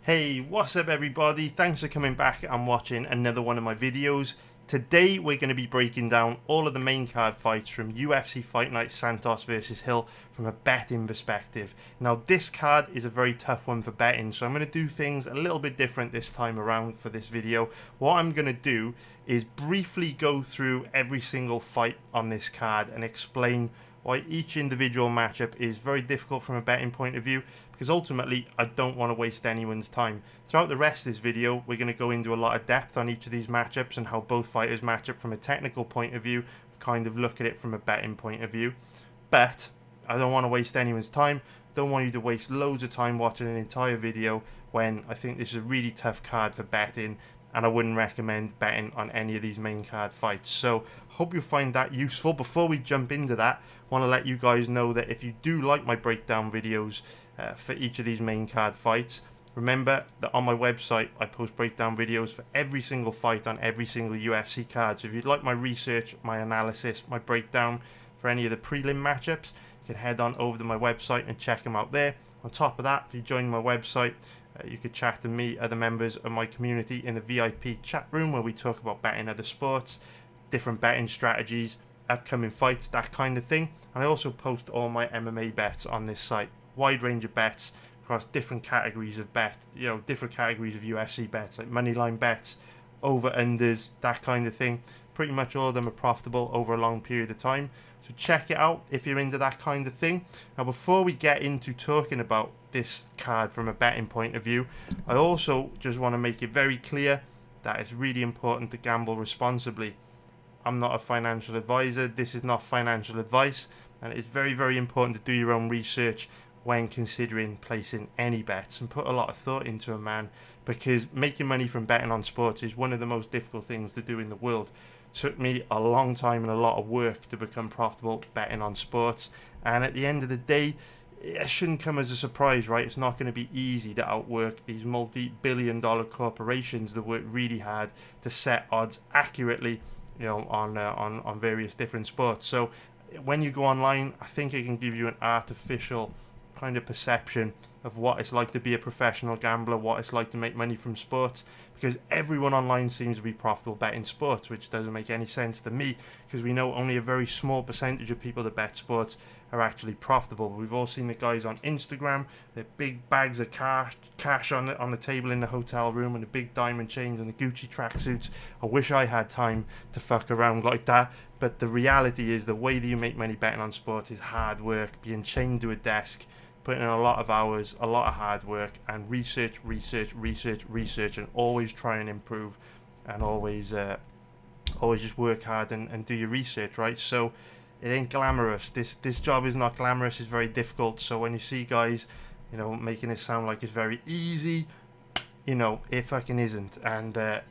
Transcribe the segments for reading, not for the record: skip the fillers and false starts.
Hey, what's up everybody? Thanks for coming back and watching another one of my videos. Today we're going to be breaking down all of the main card fights from UFC Fight Night Santos versus Hill from a betting perspective. Now this card is a very tough one for betting, so I'm going to do things a little bit different this time around for this video. What I'm going to do is briefly go through every single fight on this card and explain why each individual matchup is very difficult from a betting point of view, because ultimately I don't want to waste anyone's time. Throughout the rest of this video we're going to go into a lot of depth on each of these matchups and how both fighters match up from a technical point of view, kind of look at it from a betting point of view. But I don't want to waste anyone's time, don't want you to waste loads of time watching an entire video when I think this is a really tough card for betting, and I wouldn't recommend betting on any of these main card fights. So hope you find that useful. Before we jump into that, I want to let you guys know that if you do like my breakdown videos for each of these main card fights, remember that on my website I post breakdown videos for every single fight on every single UFC card. So if you'd like my research, my analysis, my breakdown for any of the prelim matchups, you can head on over to my website and check them out there. On top of that, if you join my website, you could chat to me, other members of my community in the VIP chat room where we talk about betting other sports, different betting strategies, upcoming fights, that kind of thing. And I also post all my MMA bets on this site. Wide range of bets across different categories of bet, different categories of UFC bets, like moneyline bets, over-unders, that kind of thing. Pretty much all of them are profitable over a long period of time. So check it out if you're into that kind of thing. Now before we get into talking about this card from a betting point of view, I also just want to make it very clear that it's really important to gamble responsibly. I'm not a financial advisor, this is not financial advice, and it's very, very important to do your own research when considering placing any bets and put a lot of thought into it, man, because making money from betting on sports is one of the most difficult things to do in the world. It took me a long time and a lot of work to become profitable betting on sports, and at the end of the day, it shouldn't come as a surprise, right? It's not going to be easy to outwork these multi-billion-dollar corporations that work really hard to set odds accurately, on various different sports. So when you go online, I think it can give you an artificial kind of perception of what it's like to be a professional gambler, what it's like to make money from sports, because everyone online seems to be profitable betting sports, which doesn't make any sense to me, because we know only a very small percentage of people that bet sports are actually profitable. We've all seen the guys on Instagram, their big bags of cash on the table in the hotel room, and the big diamond chains and the Gucci tracksuits. I wish I had time to fuck around like that, but the reality is the way that you make money betting on sports is hard work, being chained to a desk, putting in a lot of hours, a lot of hard work, and research, and always try and improve, and always just work hard and do your research, right? So it ain't glamorous. This job is not glamorous. It's very difficult. So when you see guys, making it sound like it's very easy, it fucking isn't. And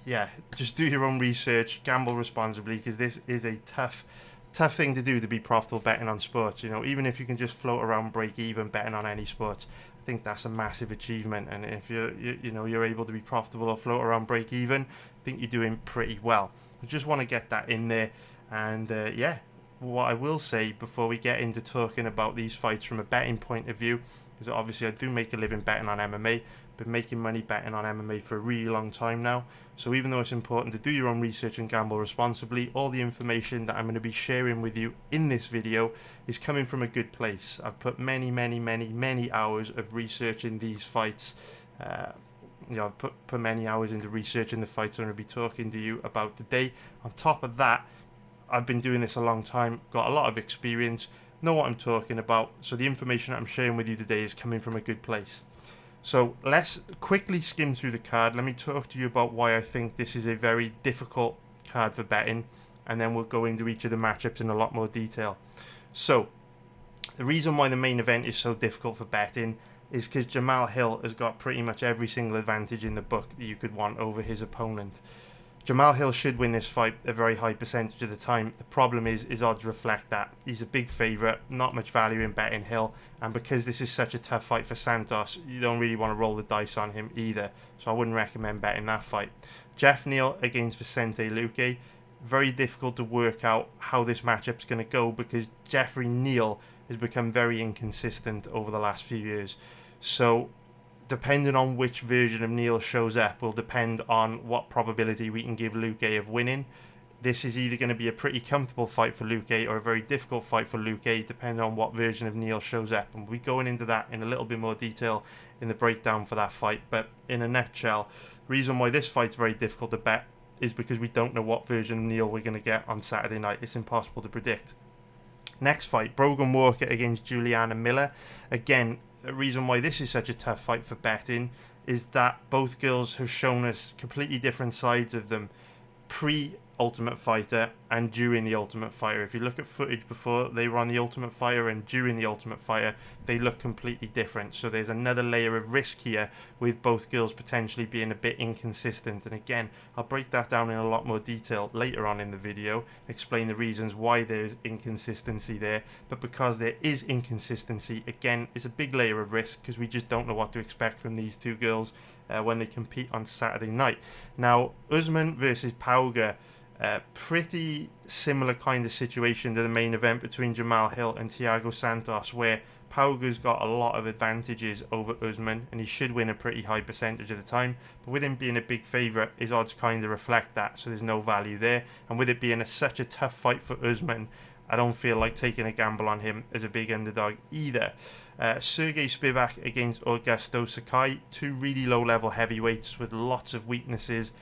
just do your own research, gamble responsibly, because this is a tough thing to do, to be profitable betting on sports. Even if you can just float around break even betting on any sports, I think that's a massive achievement. And if you're able to be profitable or float around break even, I think you're doing pretty well. I just want to get that in there. And what I will say before we get into talking about these fights from a betting point of view is that obviously I do make a living betting on MMA. Been making money betting on MMA for a really long time now. So even though it's important to do your own research and gamble responsibly, all the information that I'm going to be sharing with you in this video is coming from a good place. I've put many hours of research in these fights. I've put many hours into researching the fights I'm going to be talking to you about today. On top of that, I've been doing this a long time, got a lot of experience, know what I'm talking about, so the information that I'm sharing with you today is coming from a good place. So let's quickly skim through the card. Let me talk to you about why I think this is a very difficult card for betting, and then we'll go into each of the matchups in a lot more detail. So the reason why the main event is so difficult for betting is because Jamahal Hill has got pretty much every single advantage in the book that you could want over his opponent. Jamahal Hill should win this fight a very high percentage of the time. The problem is his odds reflect that. He's a big favourite, not much value in betting Hill, and because this is such a tough fight for Santos, you don't really want to roll the dice on him either, so I wouldn't recommend betting that fight. Neal against Vicente Luque, very difficult to work out how this matchup's going to go, because Neal has become very inconsistent over the last few years. So depending on which version of Neal shows up will depend on what probability we can give Luque of winning. This is either going to be a pretty comfortable fight for Luque or a very difficult fight for Luque, depending on what version of Neal shows up. And we'll be going into that in a little bit more detail in the breakdown for that fight. But in a nutshell, the reason why this fight's very difficult to bet is because we don't know what version of Neal we're going to get on Saturday night. It's impossible to predict. Next fight, Brogan Walker against Juliana Miller. Again, the reason why this is such a tough fight for betting is that both girls have shown us completely different sides of them pre-Ultimate Fighter and during the Ultimate Fighter. If you look at footage before they were on the Ultimate Fighter and during the Ultimate Fighter, they look completely different. So there's another layer of risk here with both girls potentially being a bit inconsistent. And again, I'll break that down in a lot more detail later on in the video, explain the reasons why there's inconsistency there. But because there is inconsistency, again, it's a big layer of risk because we just don't know what to expect from these two girls when they compete on Saturday night. Now, Usman versus Pauga, pretty similar kind of situation to the main event between Jamahal Hill and Thiago Santos, where Pauga's got a lot of advantages over Usman and he should win a pretty high percentage of the time, but with him being a big favourite, his odds kind of reflect that, so there's no value there. And with it being such a tough fight for Usman, I don't feel like taking a gamble on him as a big underdog either. Sergey Spivak against Augusto Sakai, two really low level heavyweights with lots of weaknesses,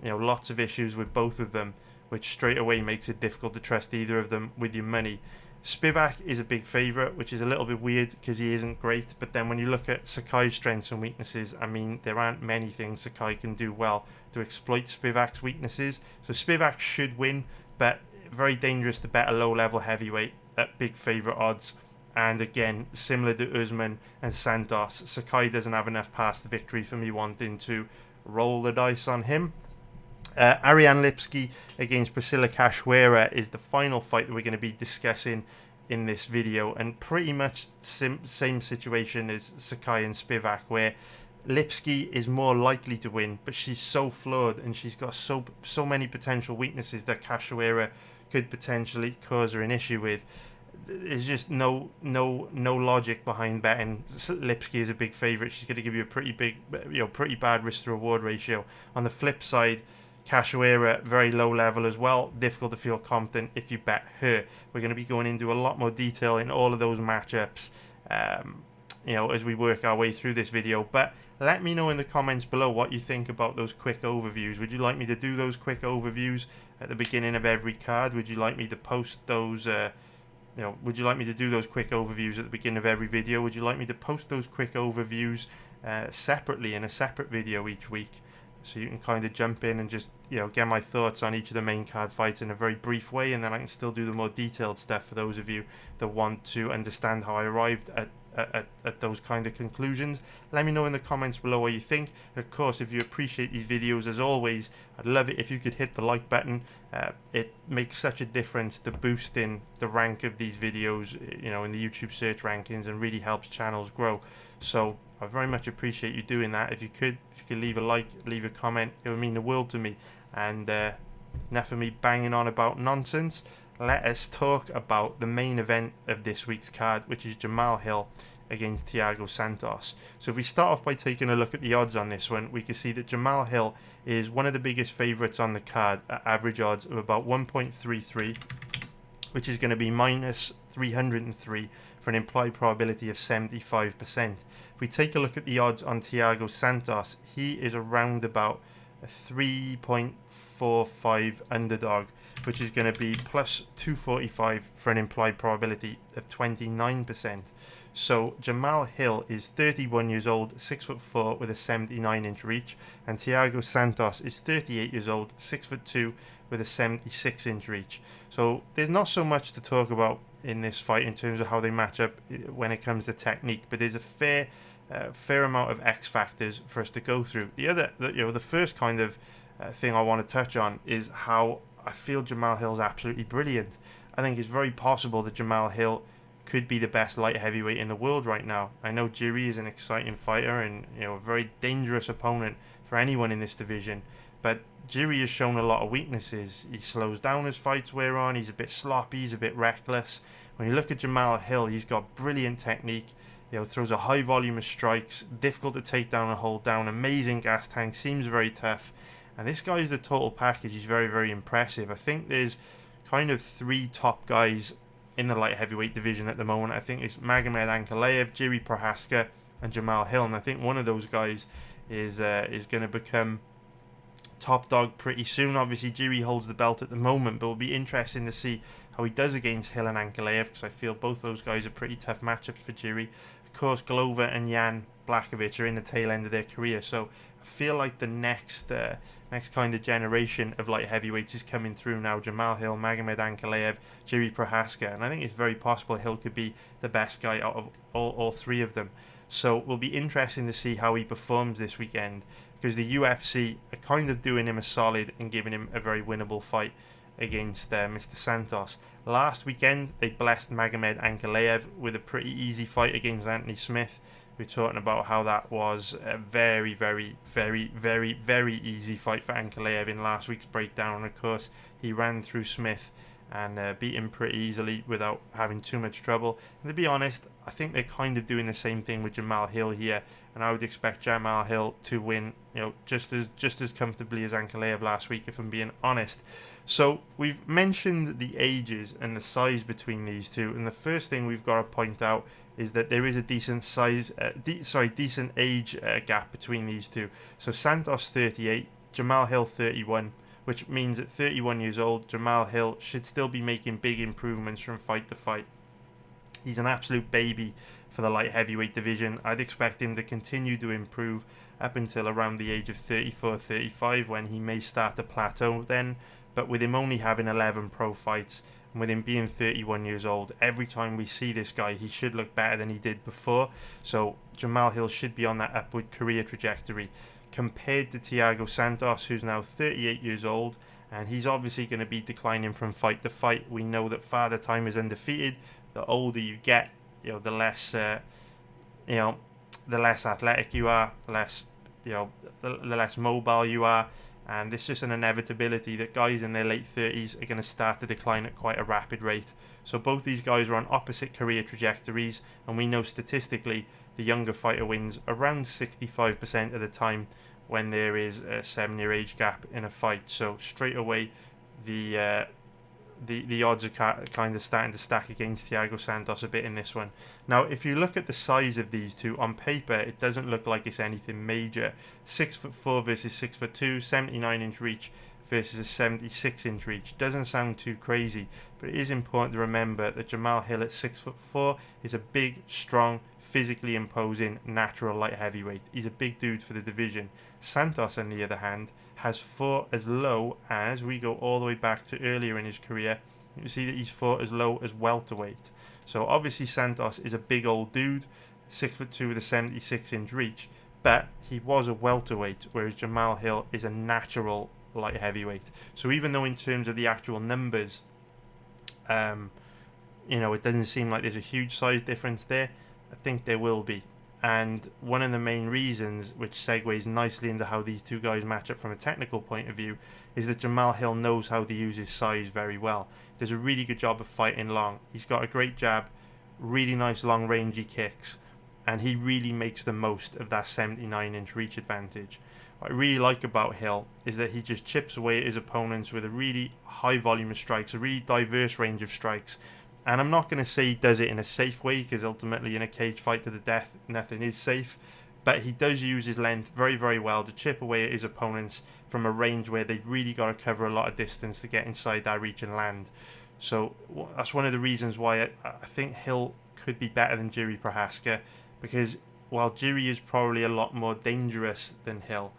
lots of issues with both of them, which straight away makes it difficult to trust either of them with your money. Spivak is a big favourite, which is a little bit weird because he isn't great, but then when you look at Sakai's strengths and weaknesses, I mean, there aren't many things Sakai can do well to exploit Spivak's weaknesses. So Spivak should win, but very dangerous to bet a low level heavyweight at big favourite odds. And again, similar to Usman and Santos, Sakai doesn't have enough past the victory for me wanting to roll the dice on him. Ariane Lipski against Priscilla Cachoeira is the final fight that we're going to be discussing in this video, and pretty much same situation as Sakai and Spivak, where Lipski is more likely to win, but she's so flawed and she's got so many potential weaknesses that Cachoeira could potentially cause her an issue with. There's just no logic behind betting Lipski is a big favourite. She's going to give you a pretty bad risk to reward ratio. On the flip side, Cachoeira, very low level as well, difficult to feel confident if you bet her. We're going to be going into a lot more detail in all of those matchups as we work our way through this video. But let me know in the comments below what you think about those quick overviews. Would you like me to do those quick overviews at the beginning of every card? Would you like me to post those would you like me to do those quick overviews at the beginning of every video? Would you like me to post those quick overviews separately in a separate video each week, so you can kind of jump in and just get my thoughts on each of the main card fights in a very brief way, and then I can still do the more detailed stuff for those of you that want to understand how I arrived at those kind of conclusions? Let me know in the comments below what you think. And of course, if you appreciate these videos, as always, I'd love it if you could hit the like button. It makes such a difference to boosting the rank of these videos, in the YouTube search rankings, and really helps channels grow. So I very much appreciate you doing that. If you could leave a like, leave a comment, it would mean the world to me. And enough of me banging on about nonsense. Let us talk about the main event of this week's card, which is Jamahal Hill against Thiago Santos. So if we start off by taking a look at the odds on this one, we can see that Jamahal Hill is one of the biggest favourites on the card at average odds of about 1.33, which is going to be minus 303 for an implied probability of 75%. If we take a look at the odds on Thiago Santos, he is around about a 3.45 underdog, which is going to be plus 245 for an implied probability of 29%. So Jamahal Hill is 31 years old, 6'4" with a 79-inch reach, and Thiago Santos is 38 years old, 6'2" with a 76-inch reach. So there's not so much to talk about in this fight in terms of how they match up when it comes to technique, but there's a fair amount of X factors for us to go through. The first kind of thing I want to touch on is how I feel Jamahal Hill's absolutely brilliant. I think it's very possible that Jamahal Hill could be the best light heavyweight in the world right now. I know Jiri is an exciting fighter and a very dangerous opponent for anyone in this division, but Jiri has shown a lot of weaknesses. He slows down as fights wear on, he's a bit sloppy, he's a bit reckless. When you look at Jamahal Hill, he's got brilliant technique, throws a high volume of strikes, difficult to take down and hold down, amazing gas tank, seems very tough. And this guy is the total package. He's very, very impressive. I think there's kind of 3 top guys in the light heavyweight division at the moment. I think it's Magomed Ankalaev, Jiri Prohaska, and Jamahal Hill. And I think one of those guys is going to become top dog pretty soon. Obviously, Jiri holds the belt at the moment, but it'll be interesting to see how he does against Hill and Ankalaev, because I feel both those guys are pretty tough matchups for Jiri. Of course, Glover and Jan Blachowicz are in the tail end of their career, so I feel like the next kind of generation of light heavyweights is coming through now. Jamahal Hill, Magomed Ankalaev, Jiri Prohaska, and I think it's very possible Hill could be the best guy out of all 3 of them. So it will be interesting to see how he performs this weekend, because the UFC are kind of doing him a solid and giving him a very winnable fight against Mr. Santos. Last weekend, they blessed Magomed Ankalaev with a pretty easy fight against Anthony Smith. We're talking about how that was a very, very, very, very, very easy fight for Ankalaev in last week's breakdown. And of course, he ran through Smith and beat him pretty easily without having too much trouble. And to be honest, I think they're kind of doing the same thing with Jamahal Hill here, and I would expect Jamahal Hill to win, just as comfortably as Ankalaev last week, if I'm being honest. So we've mentioned the ages and the size between these two, and the first thing we've got to point out is that there is a decent decent age gap between these two. So Santos 38, Jamahal Hill 31, which means at 31 years old, Jamahal Hill should still be making big improvements from fight to fight. He's an absolute baby for the light heavyweight division. I'd expect him to continue to improve up until around the age of 34, 35, when he may start to plateau then. But with him only having 11 pro fights, and with him being 31 years old, every time we see this guy, he should look better than he did before. So Jamahal Hill should be on that upward career trajectory, compared to Thiago Santos, who's now 38 years old, and he's obviously going to be declining from fight to fight. We know that Father Time is undefeated. The older you get, the less athletic you are, the less mobile you are, and it's just an inevitability that guys in their late 30s are going to start to decline at quite a rapid rate. So both these guys are on opposite career trajectories, and we know statistically the younger fighter wins around 65% of the time when there is a 7-year age gap in a fight. So straight away, the odds are kind of starting to stack against Thiago Santos a bit in this one. Now, if you look at the size of these two on paper, it doesn't look like it's anything major. 6'4" versus 6'2", 79-inch reach versus a 76-inch reach. Doesn't sound too crazy, but it is important to remember that Jamahal Hill at 6'4" is a big, strong, physically imposing, natural light heavyweight. He's a big dude for the division. Santos, on the other hand, has fought as low as, we go all the way back to earlier in his career, you can see that he's fought as low as welterweight. So obviously Santos is a big old dude, 6'2" with a 76-inch reach, but he was a welterweight, whereas Jamahal Hill is a natural light heavyweight. So even though in terms of the actual numbers, it doesn't seem like there's a huge size difference there, I think there will be. And one of the main reasons, which segues nicely into how these two guys match up from a technical point of view, is that Jamahal Hill knows how to use his size very well. Does a really good job of fighting long. He's got a great jab, really nice long rangey kicks, and he really makes the most of that 79-inch reach advantage. What I really like about Hill is that he just chips away at his opponents with a really high volume of strikes, a really diverse range of strikes. And I'm not going to say he does it in a safe way, because ultimately in a cage fight to the death, nothing is safe. But he does use his length very, very well to chip away at his opponents from a range where they've really got to cover a lot of distance to get inside that reach and land. So that's one of the reasons why I think Hill could be better than Jiri Prohaska, because while Jiri is probably a lot more dangerous than Hill,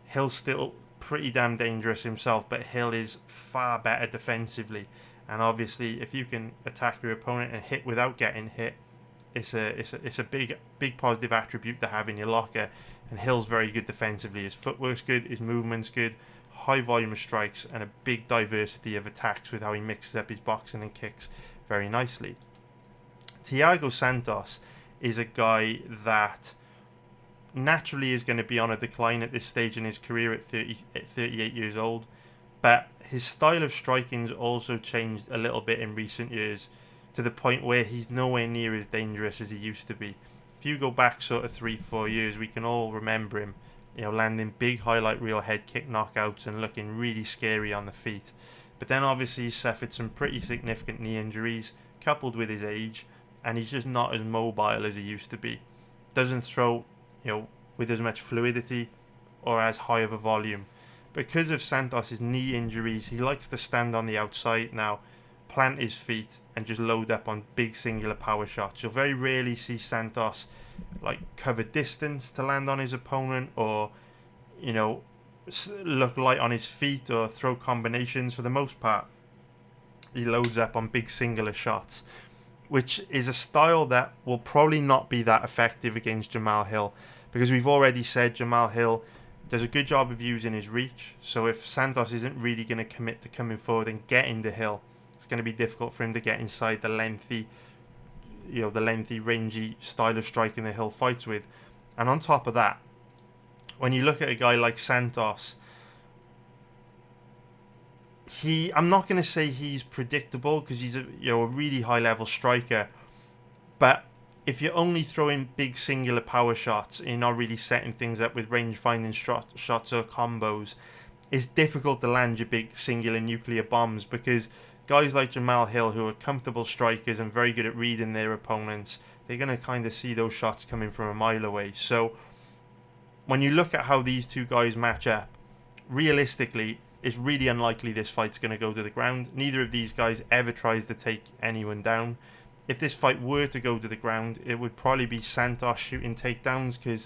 Hill's still pretty damn dangerous himself, but Hill is far better defensively. And obviously, if you can attack your opponent and hit without getting hit, it's a big positive attribute to have in your locker. And Hill's very good defensively. His footwork's good, his movement's good, high volume of strikes, and a big diversity of attacks with how he mixes up his boxing and kicks very nicely. Thiago Santos is a guy that naturally is going to be on a decline at this stage in his career at 38 years old. But his style of striking's also changed a little bit in recent years, to the point where he's nowhere near as dangerous as he used to be. If if you go back sort of 3-4 years, we can all remember him, landing big highlight reel head kick knockouts and looking really scary on the feet. But then obviously he suffered some pretty significant knee injuries coupled with his age, and he's just not as mobile as he used to be. Doesn't throw, with as much fluidity or as high of a volume. Because of Santos' knee injuries, he likes to stand on the outside now, plant his feet and just load up on big singular power shots. You'll very rarely see Santos cover distance to land on his opponent, or look light on his feet or throw combinations. For the most part, he loads up on big singular shots, which is a style that will probably not be that effective against Jamahal Hill, because we've already said Jamahal Hill does a good job of using his reach. So if Santos isn't really going to commit to coming forward and getting the Hill, it's going to be difficult for him to get inside the lengthy, rangy style of striking the Hill fights with. And on top of that, when you look at a guy like Santos, I'm not going to say he's predictable, because he's a really high level striker, but if you're only throwing big singular power shots and you're not really setting things up with range finding shots or combos, it's difficult to land your big singular nuclear bombs, because guys like Jamahal Hill, who are comfortable strikers and very good at reading their opponents, they're going to kind of see those shots coming from a mile away. So when you look at how these two guys match up, realistically, it's really unlikely this fight's going to go to the ground. Neither of these guys ever tries to take anyone down. If this fight were to go to the ground, it would probably be Santos shooting takedowns, because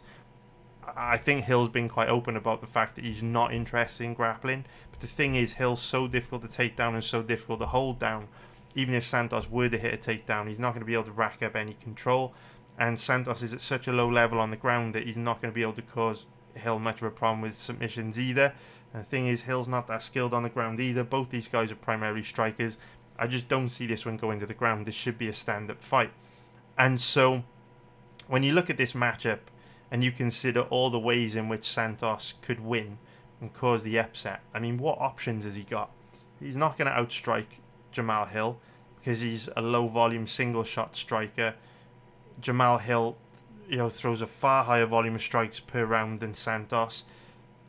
I think Hill's been quite open about the fact that he's not interested in grappling. But the thing is, Hill's so difficult to take down and so difficult to hold down. Even if Santos were to hit a takedown, he's not going to be able to rack up any control. And Santos is at such a low level on the ground that he's not going to be able to cause Hill much of a problem with submissions either. And the thing is, Hill's not that skilled on the ground either. Both these guys are primarily strikers. I just don't see this one going to the ground. This should be a stand-up fight. And so, when you look at this matchup and you consider all the ways in which Santos could win and cause the upset, I mean, what options has he got? He's not going to outstrike Jamahal Hill, because he's a low-volume single-shot striker. Jamahal Hill, throws a far higher volume of strikes per round than Santos.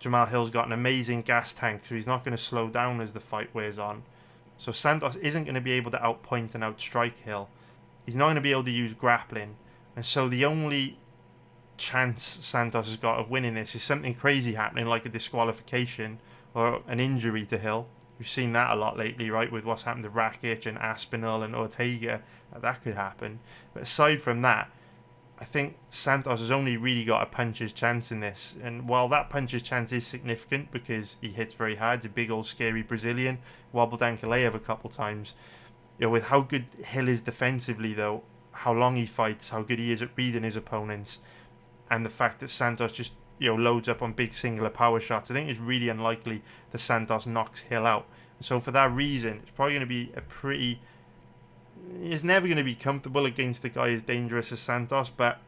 Jamahal Hill's got an amazing gas tank, so he's not going to slow down as the fight wears on. So Santos isn't going to be able to outpoint and outstrike Hill. He's not going to be able to use grappling. And so the only chance Santos has got of winning this is something crazy happening, like a disqualification or an injury to Hill. We've seen that a lot lately, right, with what's happened to Rakic and Aspinall and Ortega. That could happen. But aside from that, I think Santos has only really got a puncher's chance in this. And while that puncher's chance is significant because he hits very hard, he's a big old scary Brazilian, wobbled Ankalaev a couple times. With how good Hill is defensively though, how long he fights, how good he is at reading his opponents, and the fact that Santos just loads up on big singular power shots, I think it's really unlikely that Santos knocks Hill out. So for that reason, it's probably going to be it's never going to be comfortable against a guy as dangerous as Santos, but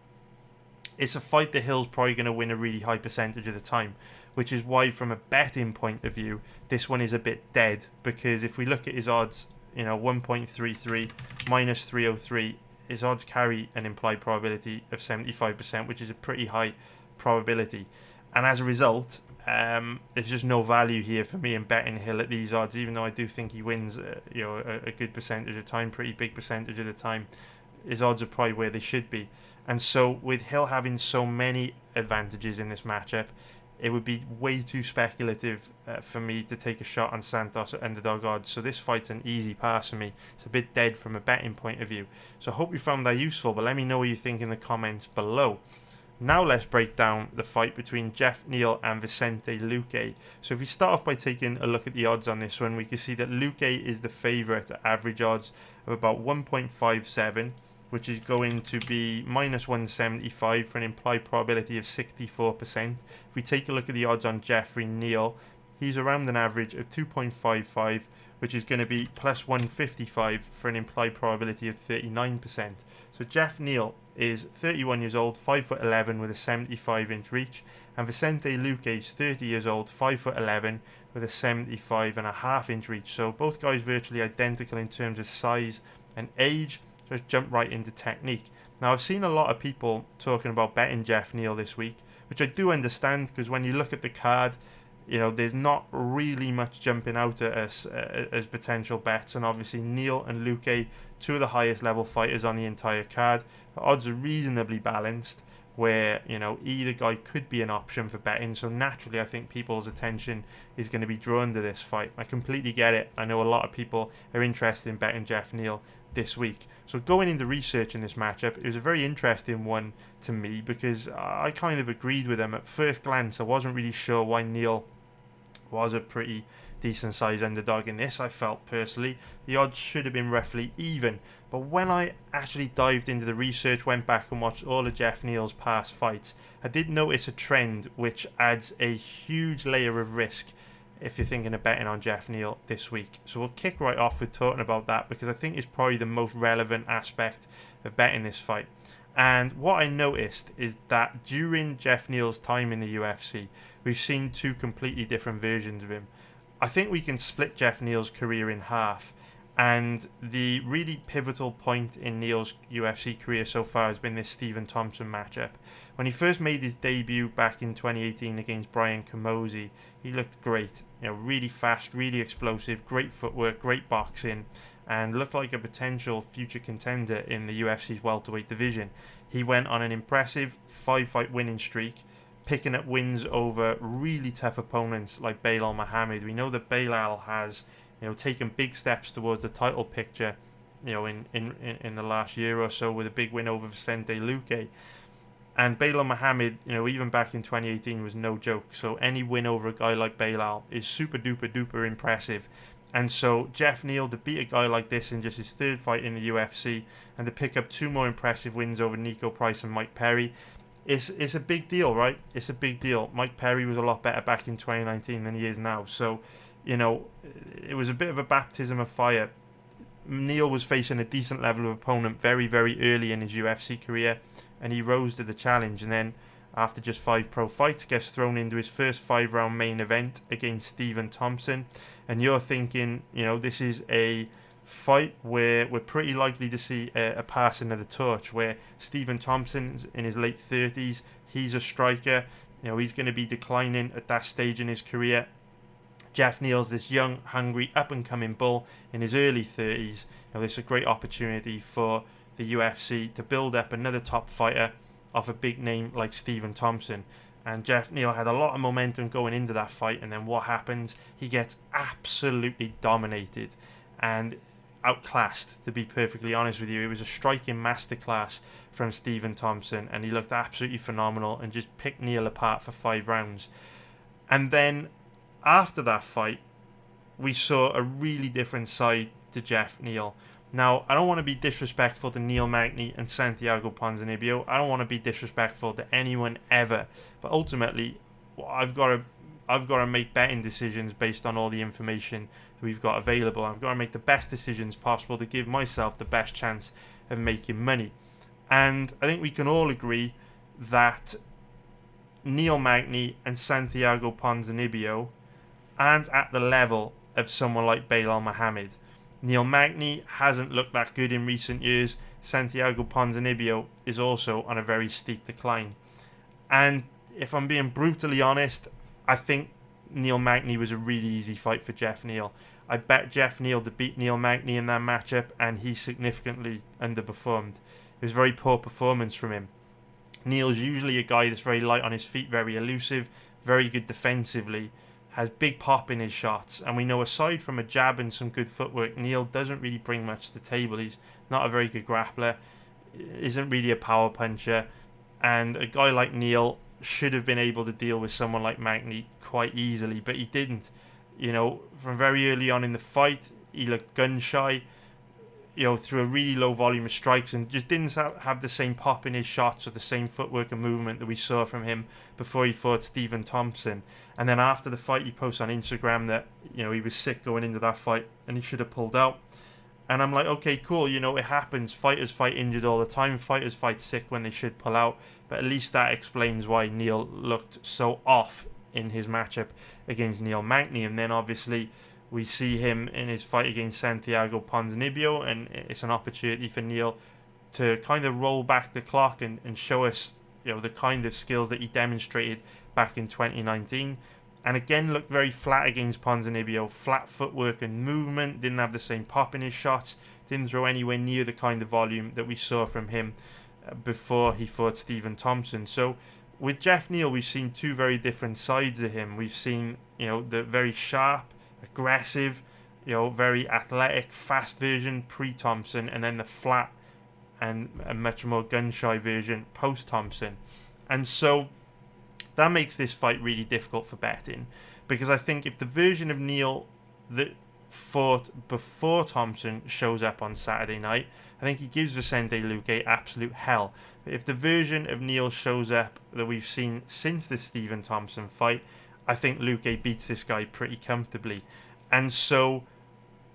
it's a fight that Hill's probably going to win a really high percentage of the time, which is why from a betting point of view, this one is a bit dead, because if we look at his odds, 1.33 minus 303, his odds carry an implied probability of 75%, which is a pretty high probability. And as a result, there's just no value here for me in betting Hill at these odds, even though I do think he wins a good percentage of the time, pretty big percentage of the time. His odds are probably where they should be. And so with Hill having so many advantages in this matchup, it would be way too speculative for me to take a shot on Santos at underdog odds. So this fight's an easy pass for me. It's a bit dead from a betting point of view. So I hope you found that useful, but let me know what you think in the comments below. Now let's break down the fight between Geoff Neal and Vicente Luque. So if we start off by taking a look at the odds on this one, we can see that Luque is the favourite at average odds of about 1.57, which is going to be minus 175 for an implied probability of 64%. If we take a look at the odds on Geoffrey Neal, he's around an average of 2.55, which is going to be plus 155 for an implied probability of 39%. So Geoff Neal is 31 years old, 5'11" with a 75-inch reach, and Vicente Luque is 30 years old, 5'11" with a 75.5-inch reach. So both guys virtually identical in terms of size and age. So let's jump right into technique. Now, I've seen a lot of people talking about betting Jeff Neal this week, which I do understand, because when you look at the card, there's not really much jumping out at us as potential bets. And obviously Neal and Luque, two of the highest level fighters on the entire card. The odds are reasonably balanced, where either guy could be an option for betting. So naturally, I think people's attention is going to be drawn to this fight. I completely get it. I know a lot of people are interested in betting Jeff Neal this week. So going into researching this matchup, it was a very interesting one to me, because I kind of agreed with him. At first glance, I wasn't really sure why Neal was a pretty decent sized underdog in this. I felt personally the odds should have been roughly even, but when I actually dived into the research, went back and watched all of Jeff Neal's past fights, I did notice a trend which adds a huge layer of risk if you're thinking of betting on Jeff Neal this week. So we'll kick right off with talking about that, because I think it's probably the most relevant aspect of betting this fight. And what I noticed is that during Jeff Neal's time in the UFC, we've seen two completely different versions of him. I think we can split Jeff Neal's career in half, and the really pivotal point in Neal's UFC career so far has been this Stephen Thompson matchup. When he first made his debut back in 2018 against Brian Camozzi, he looked great. Really fast, really explosive, great footwork, great boxing, and looked like a potential future contender in the UFC's welterweight division. He went on an impressive 5-fight winning streak, picking up wins over really tough opponents like Belal Muhammad. We know that Belal has taken big steps towards the title picture in the last year or so, with a big win over Vicente Luque. And Belal Muhammad, even back in 2018, was no joke. So any win over a guy like Belal is super duper duper impressive. And so Jeff Neal, to beat a guy like this in just his third fight in the UFC, and to pick up two more impressive wins over Nico Price and Mike Perry, it's a big deal, right? It's a big deal. Mike Perry was a lot better back in 2019 than he is now. So, it was a bit of a baptism of fire. Neal was facing a decent level of opponent very, very early in his UFC career, and he rose to the challenge. And then, after just 5 pro fights, gets thrown into his first 5-round main event against Stephen Thompson. And you're thinking, this is a fight where we're pretty likely to see a passing of the torch, where Stephen Thompson's in his late 30s. He's a striker. He's going to be declining at that stage in his career. Jeff Neal's this young, hungry, up-and-coming bull in his early 30s. This is a great opportunity for the UFC to build up another top fighter off a big name like Stephen Thompson. And Jeff Neal had a lot of momentum going into that fight, and then what happens? He gets absolutely dominated and outclassed, to be perfectly honest with you. It was a striking masterclass from Stephen Thompson, and he looked absolutely phenomenal and just picked Neal apart for 5 rounds. And then after that fight, we saw a really different side to Jeff Neal. Now, I don't want to be disrespectful to Neil Magny and Santiago Ponzinibbio. I don't want to be disrespectful to anyone ever. But ultimately, I've got to make betting decisions based on all the information that we've got available. I've got to make the best decisions possible to give myself the best chance of making money. And I think we can all agree that Neil Magny and Santiago Ponzinibbio aren't at the level of someone like Belal Muhammad. Neil Magny hasn't looked that good in recent years. Santiago Ponzinibbio is also on a very steep decline. And if I'm being brutally honest, I think Neil Magny was a really easy fight for Jeff Neal. I bet Jeff Neal to beat Neil Magny in that matchup, and he significantly underperformed. It was a very poor performance from him. Neal's usually a guy that's very light on his feet, very elusive, very good defensively, has big pop in his shots, and we know aside from a jab and some good footwork, Neal doesn't really bring much to the table. He's not a very good grappler, isn't really a power puncher, and a guy like Neal should have been able to deal with someone like Magny quite easily, but he didn't. From very early on in the fight, he looked gun shy, through a really low volume of strikes, and just didn't have the same pop in his shots or the same footwork and movement that we saw from him before he fought Stephen Thompson. And then after the fight, he posted on Instagram that, he was sick going into that fight and he should have pulled out. And I'm like, okay, cool, it happens. Fighters fight injured all the time. Fighters fight sick when they should pull out. But at least that explains why Neal looked so off in his matchup against Neil Magny. And then obviously we see him in his fight against Santiago Ponzinibbio, and it's an opportunity for Neal to kind of roll back the clock and show us, the kind of skills that he demonstrated back in 2019. And again, looked very flat against Ponzinibbio. Flat footwork and movement. Didn't have the same pop in his shots. Didn't throw anywhere near the kind of volume that we saw from him before he fought Stephen Thompson. So with Jeff Neal, we've seen two very different sides of him. We've seen, the very sharp, aggressive, very athletic, fast version pre-Thompson, and then the flat and a much more gun-shy version post-Thompson. And so that makes this fight really difficult for betting, because I think if the version of Neal that fought before Thompson shows up on Saturday night, I think he gives Vicente Luque absolute hell. But if the version of Neal shows up that we've seen since the Stephen Thompson fight, I think Luque beats this guy pretty comfortably. And so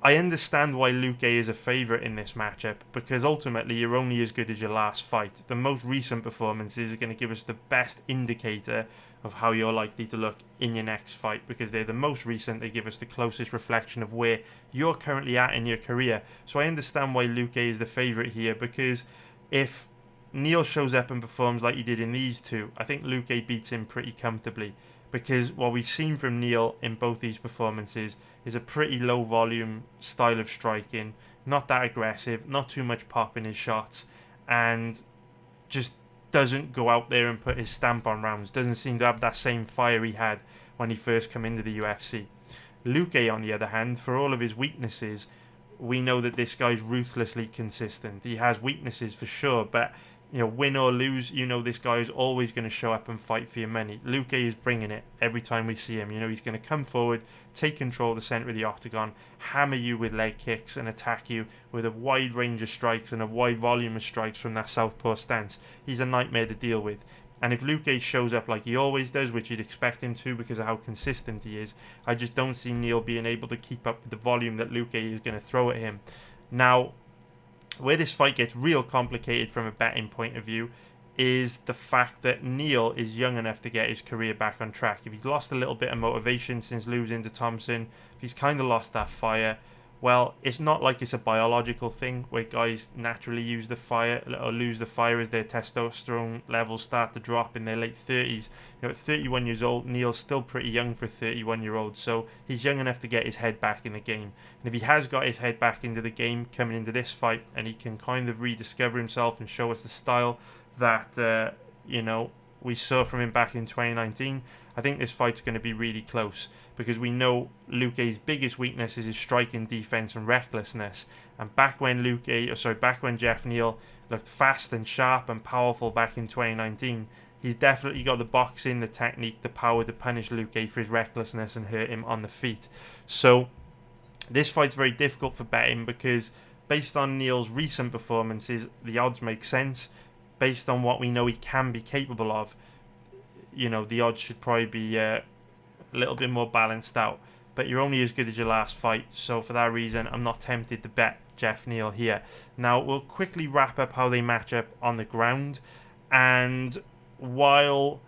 I understand why Luque is a favourite in this matchup, because ultimately you're only as good as your last fight. The most recent performances are going to give us the best indicator of how you're likely to look in your next fight, because they're the most recent. They give us the closest reflection of where you're currently at in your career. So I understand why Luque is the favourite here, because if Neal shows up and performs like he did in these two, I think Luque beats him pretty comfortably, because what we've seen from Neal in both these performances is a pretty low volume style of striking, not that aggressive, not too much pop in his shots, and just doesn't go out there and put his stamp on rounds. Doesn't seem to have that same fire he had when he first came into the UFC. Luque, on the other hand, for all of his weaknesses, we know that this guy's ruthlessly consistent. He has weaknesses for sure, but win or lose, this guy is always going to show up and fight for your money. Luque is bringing it every time we see him. He's going to come forward, take control of the centre of the octagon, hammer you with leg kicks and attack you with a wide range of strikes and a wide volume of strikes from that southpaw stance. He's a nightmare to deal with. And if Luque shows up like he always does, which you'd expect him to because of how consistent he is, I just don't see Neal being able to keep up with the volume that Luque is going to throw at him. Now, where this fight gets real complicated from a betting point of view is the fact that Neal is young enough to get his career back on track. If he's lost a little bit of motivation since losing to Thompson, if he's kind of lost that fire, well, it's not like it's a biological thing where guys naturally use the fire or lose the fire as their testosterone levels start to drop in their late 30s. At 31 years old, Neal's still pretty young for a 31-year-old, so he's young enough to get his head back in the game. And if he has got his head back into the game coming into this fight, and he can kind of rediscover himself and show us the style that, we saw from him back in 2019, I think this fight's going to be really close, because we know Luque's biggest weakness is his striking defense and recklessness. And back when Jeff Neal looked fast and sharp and powerful back in 2019, he's definitely got the boxing, the technique, the power to punish Luque for his recklessness and hurt him on the feet. So this fight's very difficult for betting, because based on Neal's recent performances, the odds make sense. Based on what we know he can be capable of, the odds should probably be a little bit more balanced out. But you're only as good as your last fight, so for that reason, I'm not tempted to bet Jeff Neal here. Now, we'll quickly wrap up how they match up on the ground. And while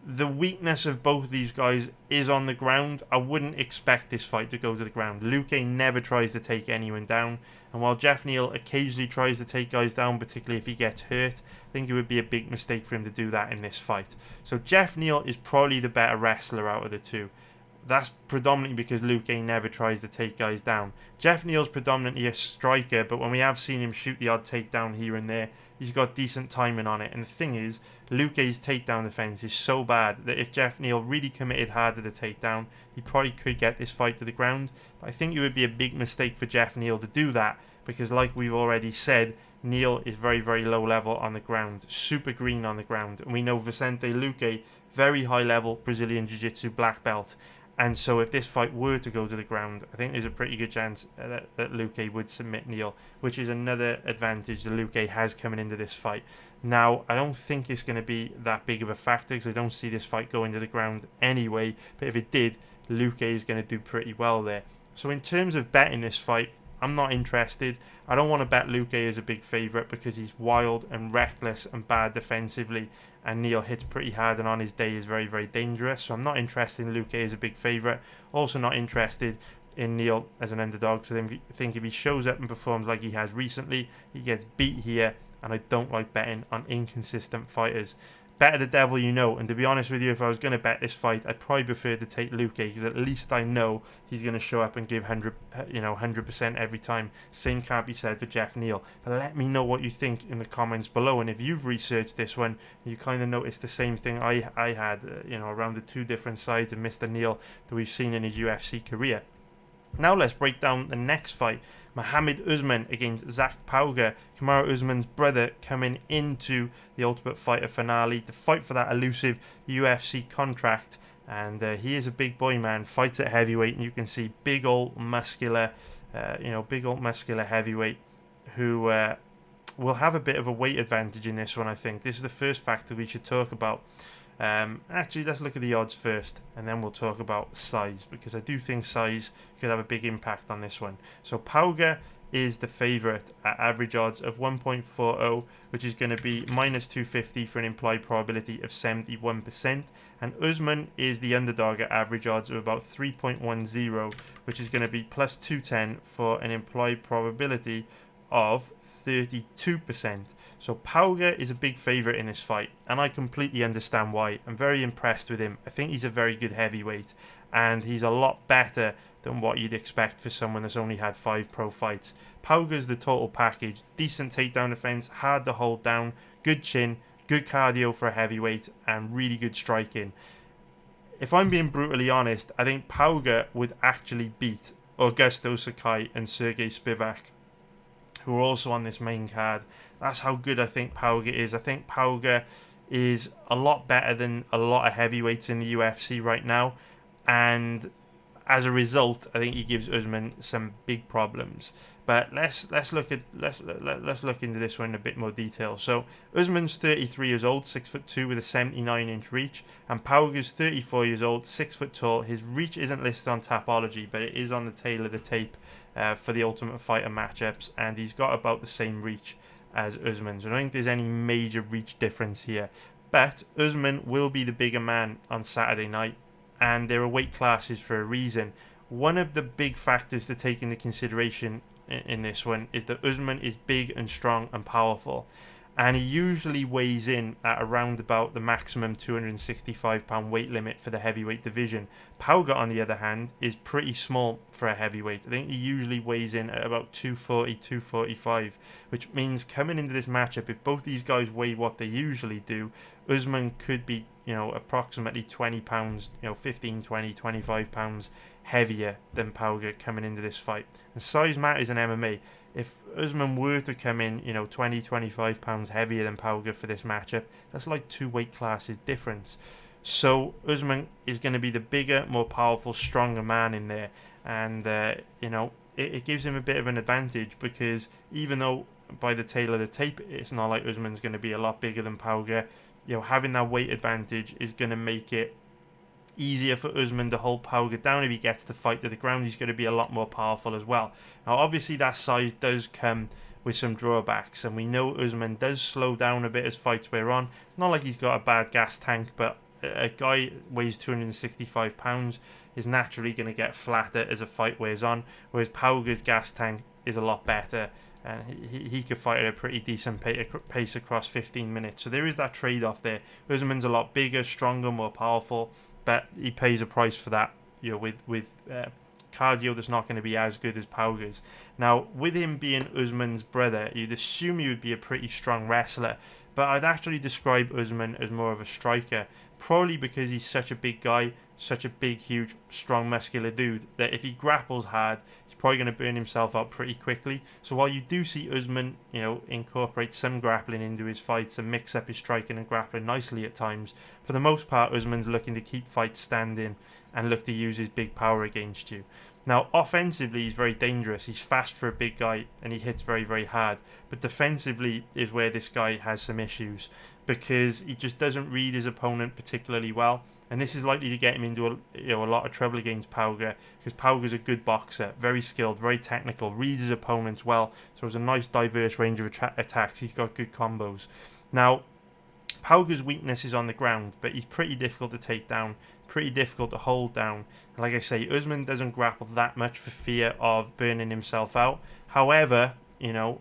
the weakness of both these guys is on the ground, I wouldn't expect this fight to go to the ground. Luque never tries to take anyone down. And while Jeff Neal occasionally tries to take guys down, particularly if he gets hurt, I think it would be a big mistake for him to do that in this fight. So Jeff Neal is probably the better wrestler out of the two. That's predominantly because Luque never tries to take guys down. Jeff Neal's predominantly a striker, but when we have seen him shoot the odd takedown here and there, he's got decent timing on it. And the thing is, Luque's takedown defense is so bad that if Jeff Neal really committed hard to the takedown, he probably could get this fight to the ground. But I think it would be a big mistake for Jeff Neal to do that, because like we've already said, Neal is very, very low level on the ground, super green on the ground. And we know Vicente Luque, very high level Brazilian Jiu-Jitsu black belt. And so if this fight were to go to the ground, I think there's a pretty good chance that Luque would submit Neal, which is another advantage that Luque has coming into this fight. Now, I don't think it's going to be that big of a factor, because I don't see this fight going to the ground anyway. But if it did, Luque is going to do pretty well there. So in terms of betting this fight, I'm not interested. I don't want to bet Luque as a big favourite, because he's wild and reckless and bad defensively, and Neal hits pretty hard and on his day is very, very dangerous. So I'm not interested in Luque as a big favourite. Also not interested in Neal as an underdog. So I think if he shows up and performs like he has recently, he gets beat here, and I don't like betting on inconsistent fighters. Better the devil you know, and to be honest with you, if I was going to bet this fight, I'd probably prefer to take Luque, because at least I know he's going to show up and give 100% every time. Same can't be said for Jeff Neal. But let me know what you think in the comments below, and if you've researched this one, you kind of noticed the same thing I had, around the two different sides of Mr. Neal that we've seen in his UFC career. Now let's break down the next fight. Muhammad Usman against Zach Pauga. Kamaru Usman's brother coming into the Ultimate Fighter finale to fight for that elusive UFC contract. And he is a big boy, man. Fights at heavyweight, and you can see big old muscular heavyweight who will have a bit of a weight advantage in this one, I think. This is the first factor we should talk about. Actually, let's look at the odds first, and then we'll talk about size, because I do think size could have a big impact on this one. So Pauga is the favourite at average odds of 1.40, which is going to be minus 250 for an implied probability of 71%. And Usman is the underdog at average odds of about 3.10, which is going to be plus 210 for an implied probability of 32%. So Pauga is a big favourite in this fight, and I completely understand why. I'm very impressed with him. I think he's a very good heavyweight, and he's a lot better than what you'd expect for someone that's only had 5 pro fights. Pauga's the total package. Decent takedown defense, hard to hold down, good chin, good cardio for a heavyweight, and really good striking. If I'm being brutally honest, I think Pauga would actually beat Augusto Sakai and Sergey Spivak, who are also on this main card. That's how good I think Pauga is. I think Pauga is a lot better than a lot of heavyweights in the UFC right now, and as a result, I think he gives Usman some big problems. But let's look into this one in a bit more detail. So Usman's 33 years old, 6'2" with a 79-inch reach, and Pauga's 34 years old, 6 foot tall. His reach isn't listed on Tapology, but it is on the tail of the tape for the Ultimate Fighter matchups, and he's got about the same reach as Usman. So I don't think there's any major reach difference here. But Usman will be the bigger man on Saturday night, and there are weight classes for a reason. One of the big factors to take into consideration in this one is that Usman is big and strong and powerful, and he usually weighs in at around about the maximum 265-pound weight limit for the heavyweight division. Pauga, on the other hand, is pretty small for a heavyweight. I think he usually weighs in at about 240, 245, which means coming into this matchup, if both these guys weigh what they usually do, Usman could be, approximately 20 pounds, 15, 20, 25 pounds heavier than Pauga coming into this fight. And size matters in MMA. If Usman were to come in, 20, 25 pounds heavier than Pauga for this matchup, that's like 2 weight classes difference. So Usman is going to be the bigger, more powerful, stronger man in there. And, it gives him a bit of an advantage, because even though by the tail of the tape, it's not like Usman's going to be a lot bigger than Pauga, having that weight advantage is going to make it easier for Usman to hold Pauga down. If he gets the fight to the ground, he's going to be a lot more powerful as well. Now, obviously, that size does come with some drawbacks, and we know Usman does slow down a bit as fights wear on. It's not like he's got a bad gas tank, but a guy weighs 265 pounds is naturally going to get flatter as a fight wears on, whereas Pauga's gas tank is a lot better, and he could fight at a pretty decent pace across 15 minutes. So there is that trade-off there. Usman's a lot bigger, stronger, more powerful, but he pays a price for that, with cardio that's not going to be as good as Pauga's. Now, with him being Usman's brother, you'd assume he would be a pretty strong wrestler, but I'd actually describe Usman as more of a striker, probably because he's such a big guy, such a big, huge, strong, muscular dude, that if he grapples hard, he's probably going to burn himself out pretty quickly. So while you do see Usman, incorporate some grappling into his fights and mix up his striking and grappling nicely at times, for the most part, Usman's looking to keep fights standing and look to use his big power against you. Now, offensively, he's very dangerous. He's fast for a big guy, and he hits very, very hard. But defensively is where this guy has some issues, because he just doesn't read his opponent particularly well. And this is likely to get him into a lot of trouble against Pauga, because Pauga's a good boxer, very skilled, very technical, reads his opponents well. So it's a nice diverse range of attacks. He's got good combos. Now, Pauga's weakness is on the ground, but he's pretty difficult to take down, pretty difficult to hold down. And like I say, Usman doesn't grapple that much for fear of burning himself out. However, you know,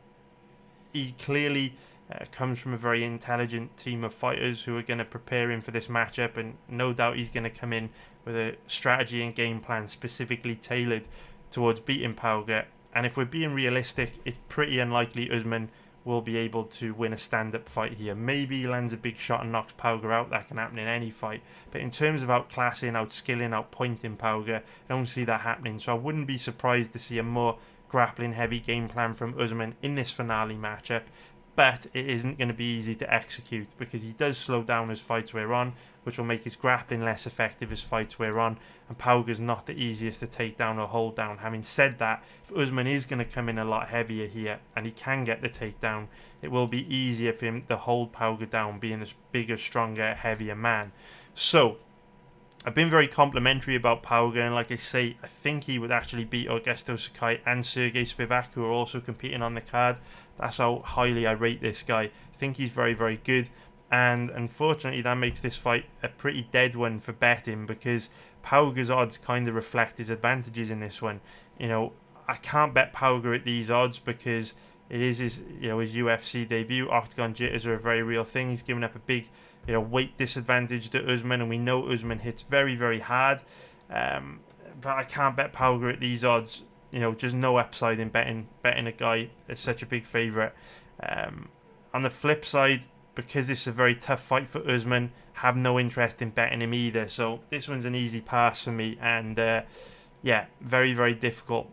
he clearly comes from a very intelligent team of fighters who are going to prepare him for this matchup, and no doubt he's going to come in with a strategy and game plan specifically tailored towards beating Pauga. And if we're being realistic, it's pretty unlikely Usman will be able to win a stand-up fight here. Maybe he lands a big shot and knocks Pauga out. That can happen in any fight. But in terms of outclassing, outskilling, outpointing Pauga, I don't see that happening. So I wouldn't be surprised to see a more grappling-heavy game plan from Usman in this finale matchup. But it isn't going to be easy to execute because he does slow down as fights wear on, which will make his grappling less effective as fights wear on, and Pauga's not the easiest to take down or hold down. Having said that, if Usman is going to come in a lot heavier here and he can get the takedown, it will be easier for him to hold Pauga down, being this bigger, stronger, heavier man. So I've been very complimentary about Pauga, and like I say, I think he would actually beat Augusto Sakai and Sergey Spivak, who are also competing on the card. That's how highly I rate this guy. I think he's very, very good. And unfortunately, that makes this fight a pretty dead one for betting because Pauga's odds kind of reflect his advantages in this one. You know, I can't bet Pauga at these odds because it is his, you know, his UFC debut. Octagon jitters are a very real thing. He's given up a big, you know, weight disadvantage to Usman, and we know Usman hits very, very hard. But I can't bet Pauga at these odds. You know, just no upside in betting a guy as such a big favourite. On the flip side, because this is a very tough fight for Usman, have no interest in betting him either. So this one's an easy pass for me, and yeah, very, very difficult.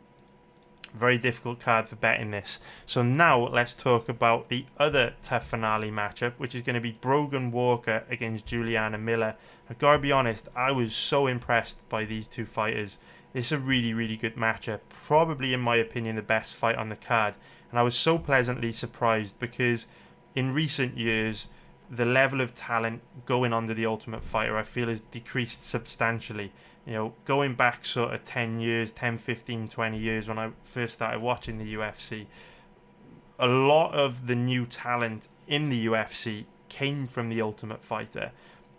Very difficult card for betting this. So now let's talk about the other tough finale matchup, which is going to be Brogan Walker against Juliana Miller. I've got to be honest, I was so impressed by these two fighters. This is a really, really good matchup. Probably, in my opinion, the best fight on the card. And I was so pleasantly surprised because in recent years, the level of talent going on to the Ultimate Fighter, I feel, has decreased substantially. You know, going back sort of 10 years, 10, 15, 20 years when I first started watching the UFC, a lot of the new talent in the UFC came from the Ultimate Fighter.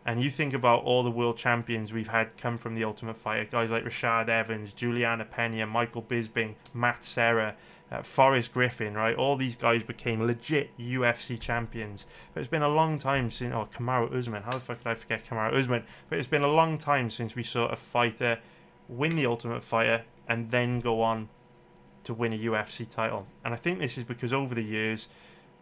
And you think about all the world champions we've had come from the Ultimate Fighter, guys like Rashad Evans, Juliana Pena, Michael Bisping, Matt Serra, Forrest Griffin, right? All these guys became legit UFC champions. But it's been a long time since, Kamaru Usman, how the fuck could I forget Kamaru Usman? But it's been a long time since we saw a fighter win the Ultimate Fighter and then go on to win a UFC title. And I think this is because over the years,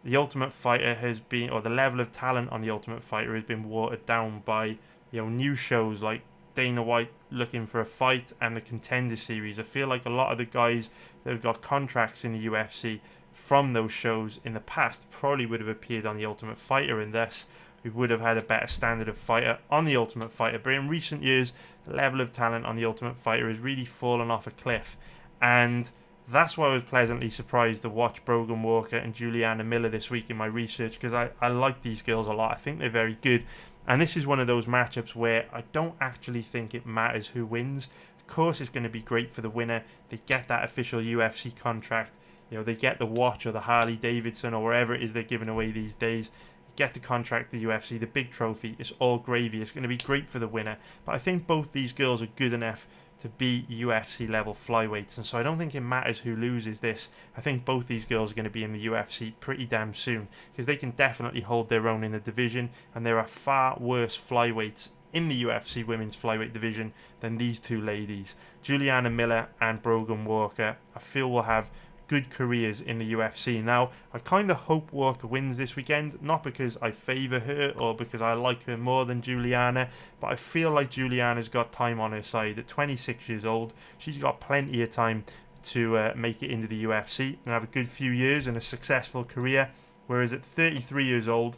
the Ultimate Fighter has been, or the level of talent on the Ultimate Fighter has been watered down by, you know, new shows like Dana White Looking for a Fight and the Contender Series. I feel like a lot of the guys that have got contracts in the UFC from those shows in the past probably would have appeared on the Ultimate Fighter, and thus we would have had a better standard of fighter on the Ultimate Fighter. But in recent years, the level of talent on the Ultimate Fighter has really fallen off a cliff, and that's why I was pleasantly surprised to watch Brogan Walker and Juliana Miller this week in my research, because I like these girls a lot. I think they're very good. And this is one of those matchups where I don't actually think it matters who wins. Of course, it's going to be great for the winner. They get that official UFC contract. You know, they get the watch or the Harley Davidson or wherever it is they're giving away these days. Get the contract, the UFC, the big trophy. It's all gravy. It's going to be great for the winner. But I think both these girls are good enough to be UFC level flyweights, and so I don't think it matters who loses this. I think both these girls are going to be in the UFC pretty damn soon, because they can definitely hold their own in the division, and there are far worse flyweights in the UFC women's flyweight division than these two ladies. Juliana Miller and Brogan Walker, I feel, will have good careers in the UFC. Now, I kind of hope Walker wins this weekend, not because I favour her or because I like her more than Juliana, but I feel like Juliana's got time on her side. At 26 years old, she's got plenty of time to make it into the UFC and have a good few years and a successful career, whereas at 33 years old,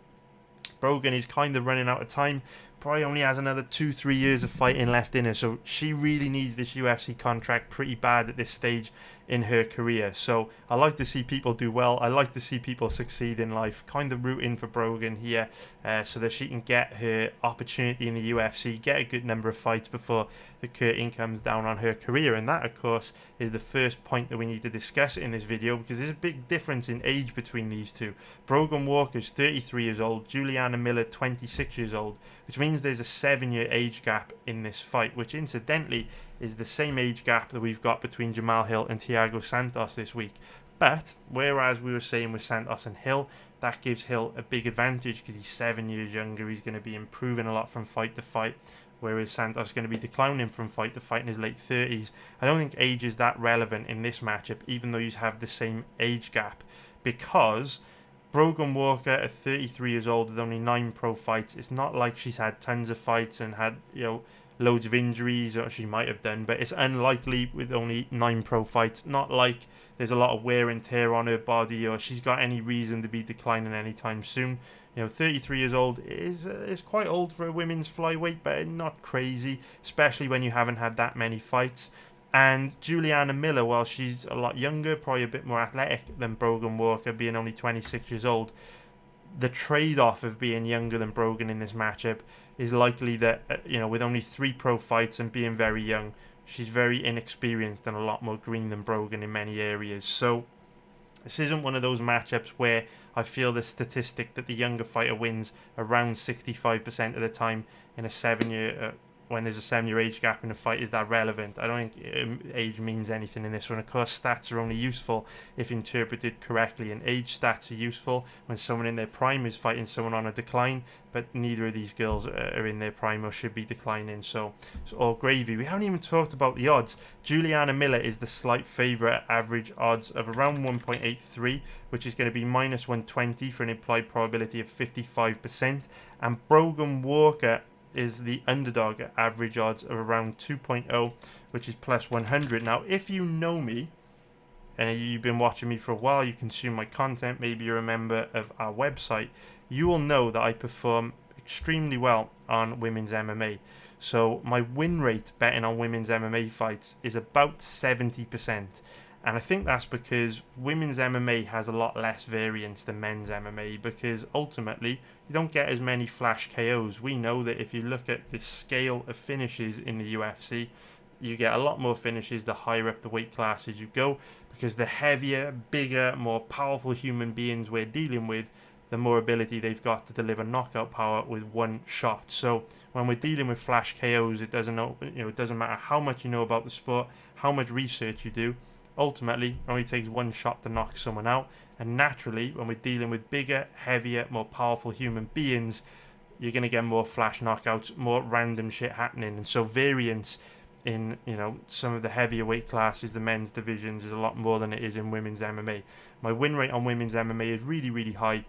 Brogan is kind of running out of time. Probably only has another 2-3 years of fighting left in her, so she really needs this UFC contract pretty bad at this stage in her career. So I like to see people do well. I like to see people succeed in life. Kind of rooting for Brogan here so that she can get her opportunity in the UFC, get a good number of fights before the curtain comes down on her career. And that, of course, is the first point that we need to discuss in this video, because there's a big difference in age between these two. Brogan Walker's 33 years old, Juliana Miller 26 years old, which means there's a 7-year age gap in this fight, which incidentally is the same age gap that we've got between Jamahal Hill and Thiago Santos this week. But whereas we were saying with Santos and Hill, that gives Hill a big advantage because he's 7 years younger. He's going to be improving a lot from fight to fight, whereas Santos is going to be declining from fight to fight in his late 30s. I don't think age is that relevant in this matchup, even though you have the same age gap, because Brogan Walker at 33 years old with only 9 pro fights, it's not like she's had tons of fights and had, loads of injuries, or she might have done, but it's unlikely with only 9 pro fights. Not like there's a lot of wear and tear on her body, or she's got any reason to be declining anytime soon. 33 years old is quite old for a women's flyweight, but not crazy, especially when you haven't had that many fights. And Juliana Miller, while she's a lot younger, probably a bit more athletic than Brogan Walker, being only 26 years old, the trade-off of being younger than Brogan in this matchup is likely that, with only 3 pro fights and being very young, she's very inexperienced and a lot more green than Brogan in many areas. So this isn't one of those matchups where I feel the statistic that the younger fighter wins around 65% of the time in a 7-year when there's a 7-year age gap in a fight is that relevant. I don't think age means anything in this one. Of course, stats are only useful if interpreted correctly, and age stats are useful when someone in their prime is fighting someone on a decline, but neither of these girls are in their prime or should be declining, so it's all gravy. We haven't even talked about the odds. Juliana Miller is the slight favourite at average odds of around 1.83, which is going to be minus 120 for an implied probability of 55%, and Brogan Walker is the underdog at average odds of around 2.0, which is plus 100. Now, if you know me, and you've been watching me for a while, you consume my content, maybe you're a member of our website, you will know that I perform extremely well on women's MMA. So my win rate betting on women's MMA fights is about 70%. And I think that's because women's MMA has a lot less variance than men's MMA, because ultimately you don't get as many flash KOs. We know that if you look at the scale of finishes in the UFC, you get a lot more finishes the higher up the weight classes you go, because the heavier, bigger, more powerful human beings we're dealing with, the more ability they've got to deliver knockout power with one shot. So when we're dealing with flash KOs, it doesn't matter how much you know about the sport, how much research you do. Ultimately, it only takes one shot to knock someone out, and naturally, when we're dealing with bigger, heavier, more powerful human beings, you're going to get more flash knockouts, more random shit happening, and so variance in some of the heavier weight classes, the men's divisions, is a lot more than it is in women's MMA. My win rate on women's MMA is really, really high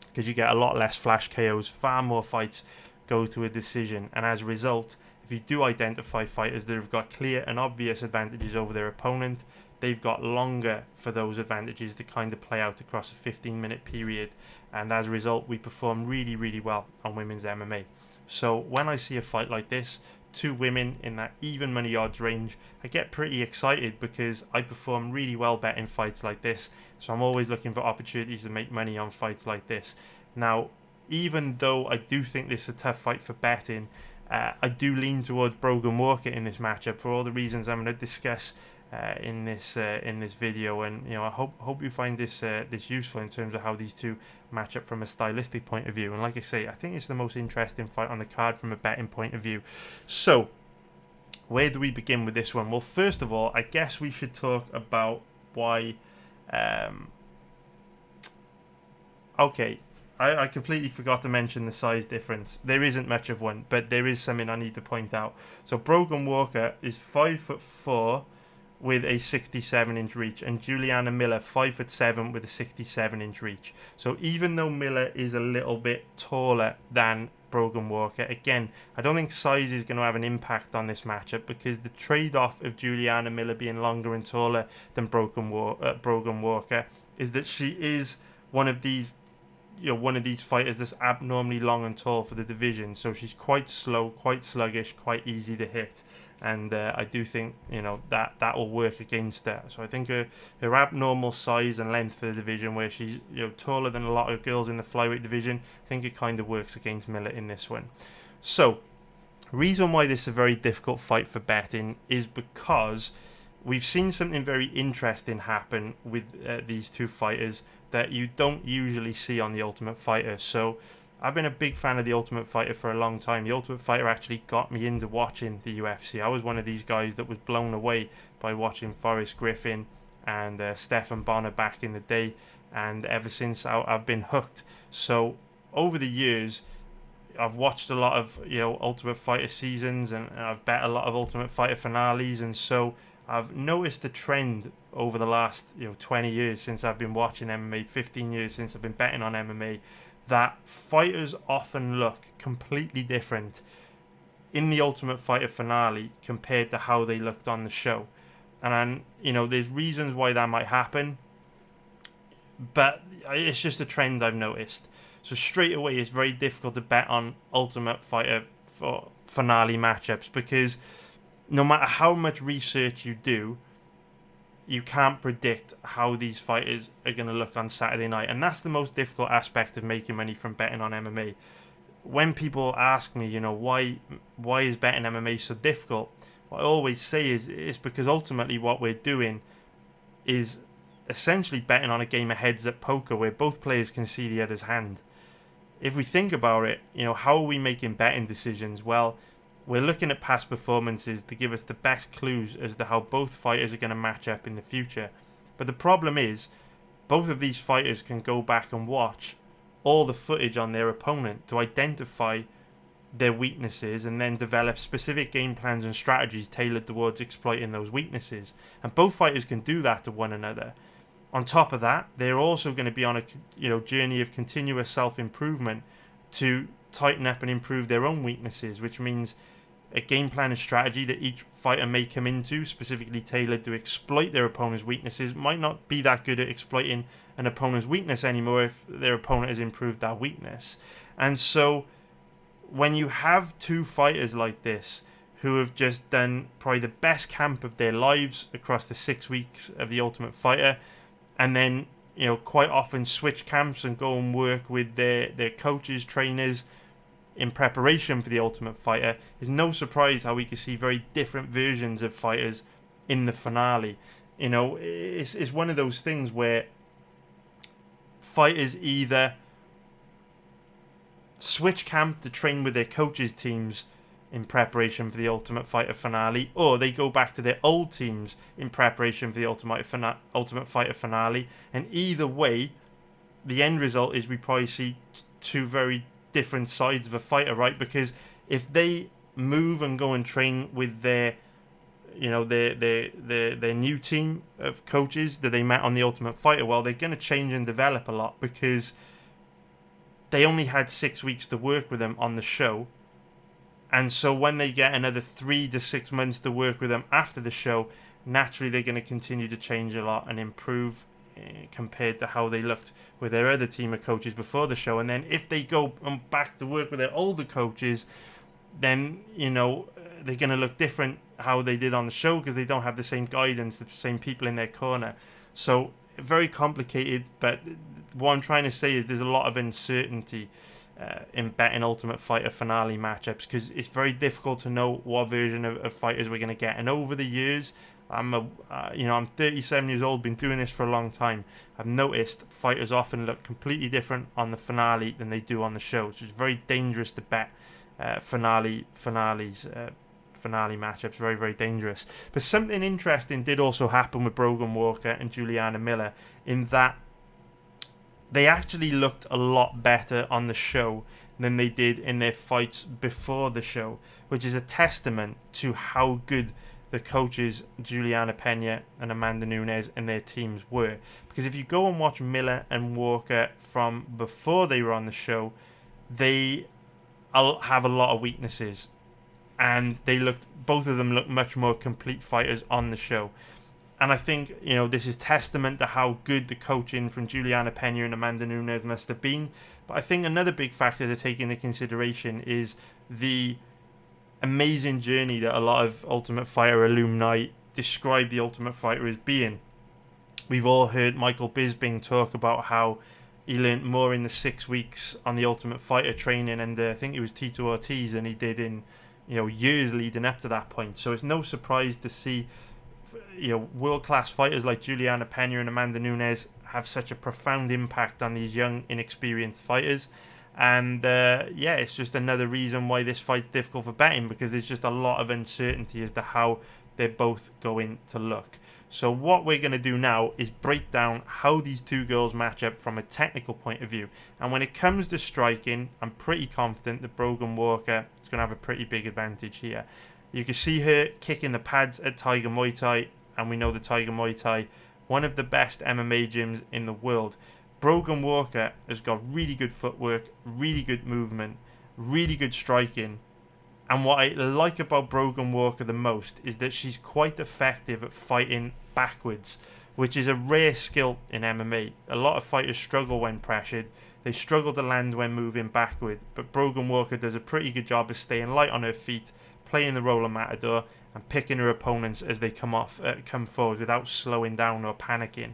because you get a lot less flash KOs, far more fights go to a decision, and as a result, if you do identify fighters that have got clear and obvious advantages over their opponent, they've got longer for those advantages to kind of play out across a 15-minute period, and as a result, we perform really, really well on women's MMA. So when I see a fight like this, 2 women in that even money odds range, I get pretty excited because I perform really well betting fights like this, so I'm always looking for opportunities to make money on fights like this. Now, even though I do think this is a tough fight for betting, I do lean towards Brogan Walker in this matchup for all the reasons I'm going to discuss in this video, and I hope you find this useful in terms of how these two match up from a stylistic point of view. And like I say, I think it's the most interesting fight on the card from a betting point of view. So where do we begin with this one? Well, first of all, I guess we should talk about why okay, I completely forgot to mention the size difference. There isn't much of one, but there is something I need to point out. So Brogan Walker is 5'4" with a 67-inch reach, and Juliana Miller 5'7" with a 67-inch reach. So even though Miller is a little bit taller than Brogan Walker, again, I don't think size is going to have an impact on this matchup, because the trade-off of Juliana Miller being longer and taller than Brogan Walker is that she is one of these one of these fighters that's abnormally long and tall for the division. So she's quite slow, quite sluggish, quite easy to hit. And I do think, that will work against her. So I think her abnormal size and length for the division, where she's taller than a lot of girls in the flyweight division, I think it kind of works against Miller in this one. So, reason why this is a very difficult fight for betting is because we've seen something very interesting happen with these two fighters that you don't usually see on The Ultimate Fighter. So I've been a big fan of The Ultimate Fighter for a long time. The Ultimate Fighter actually got me into watching the UFC. I was one of these guys that was blown away by watching Forrest Griffin and Stephan Bonner back in the day, and ever since I've been hooked. So over the years, I've watched a lot of Ultimate Fighter seasons, and I've bet a lot of Ultimate Fighter finales, and so I've noticed a trend over the last 20 years since I've been watching MMA, 15 years since I've been betting on MMA, that fighters often look completely different in the Ultimate Fighter finale compared to how they looked on the show. And there's reasons why that might happen, but it's just a trend I've noticed. So straight away, it's very difficult to bet on Ultimate Fighter for finale matchups, because no matter how much research you do, you can't predict how these fighters are going to look on Saturday night. And that's the most difficult aspect of making money from betting on MMA. When people ask me, why is betting MMA so difficult? What I always say is it's because ultimately what we're doing is essentially betting on a game of heads-up poker where both players can see the other's hand. If we think about it, how are we making betting decisions? Well, we're looking at past performances to give us the best clues as to how both fighters are going to match up in the future. But the problem is, both of these fighters can go back and watch all the footage on their opponent to identify their weaknesses and then develop specific game plans and strategies tailored towards exploiting those weaknesses. And both fighters can do that to one another. On top of that, they're also going to be on a journey of continuous self-improvement to tighten up and improve their own weaknesses, which means a game plan and strategy that each fighter may come into, specifically tailored to exploit their opponent's weaknesses, might not be that good at exploiting an opponent's weakness anymore if their opponent has improved that weakness. And so when you have two fighters like this who have just done probably the best camp of their lives across the 6 weeks of The Ultimate Fighter, and then quite often switch camps and go and work with their coaches, trainers, in preparation for The Ultimate Fighter, it's no surprise how we can see very different versions of fighters in the finale. It's one of those things where fighters either switch camp to train with their coaches' teams in preparation for The Ultimate Fighter finale, or they go back to their old teams in preparation for The Ultimate Fighter finale. And either way, the end result is we probably see two very different sides of a fighter, right? Because if they move and go and train with their their new team of coaches that they met on The Ultimate Fighter, well, they're going to change and develop a lot because they only had 6 weeks to work with them on the show. And so when they get another 3 to 6 months to work with them after the show, naturally they're going to continue to change a lot and improve compared to how they looked with their other team of coaches before the show. And then if they go back to work with their older coaches, then they're going to look different how they did on the show because they don't have the same guidance, the same people in their corner. So very complicated, but what I'm trying to say is there's a lot of uncertainty in betting Ultimate Fighter finale matchups because it's very difficult to know what version of fighters we're going to get. And over the years, I'm 37 years old, been doing this for a long time. I've noticed fighters often look completely different on the finale than they do on the show. So it's very dangerous to bet finale matchups. Very, very dangerous. But something interesting did also happen with Brogan Walker and Juliana Miller in that they actually looked a lot better on the show than they did in their fights before the show, which is a testament to how good the coaches Juliana Pena and Amanda Nunes and their teams were. Because if you go and watch Miller and Walker from before they were on the show, they have a lot of weaknesses, and both of them look much more complete fighters on the show. And I think, you know, this is testament to how good the coaching from Juliana Pena and Amanda Nunes must have been. But I think another big factor to take into consideration is the amazing journey that a lot of Ultimate Fighter alumni describe the Ultimate Fighter as being. We've all heard Michael Bisping talk about how he learnt more in the 6 weeks on the Ultimate Fighter training, and I think it was Tito Ortiz, than he did in, you know, years leading up to that point. So it's no surprise to see, you know, world-class fighters like Juliana Pena and Amanda Nunes have such a profound impact on these young, inexperienced fighters. And yeah, it's just another reason why this fight's difficult for betting, because there's just a lot of uncertainty as to how they're both going to look. So what we're going to do now is break down how these two girls match up from a technical point of view. And when it comes to striking, I'm pretty confident that Brogan Walker is going to have a pretty big advantage here. You can see her kicking the pads at Tiger Muay Thai, and we know the Tiger Muay Thai, one of the best MMA gyms in the world. Brogan Walker has got really good footwork, really good movement, really good striking. And what I like about Brogan Walker the most is that she's quite effective at fighting backwards, which is a rare skill in MMA. A lot of fighters struggle when pressured. They struggle to land when moving backward. But Brogan Walker does a pretty good job of staying light on her feet, playing the role of matador, and picking her opponents as they come forward without slowing down or panicking.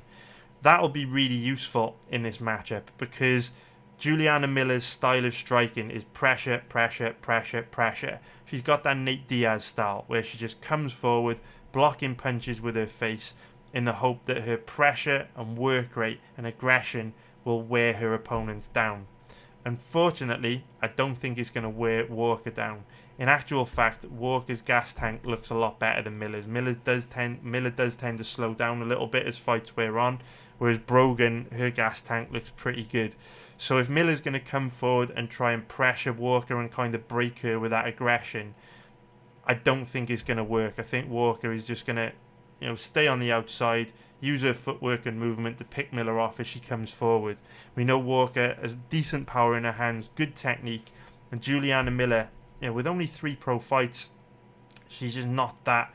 That'll be really useful in this matchup, because Juliana Miller's style of striking is pressure, pressure, pressure, pressure. She's got that Nate Diaz style where she just comes forward, blocking punches with her face in the hope that her pressure and work rate and aggression will wear her opponents down. Unfortunately, I don't think it's going to wear Walker down. In actual fact, Walker's gas tank looks a lot better than Miller's. Miller does tend to slow down a little bit as fights wear on, whereas Brogan, her gas tank looks pretty good. So if Miller's going to come forward and try and pressure Walker and kind of break her with that aggression, I don't think it's going to work. I think Walker is just going to, you know, stay on the outside, use her footwork and movement to pick Miller off as she comes forward. We know Walker has decent power in her hands, good technique, and Juliana Miller, you know, with only 3 pro fights, she's just not that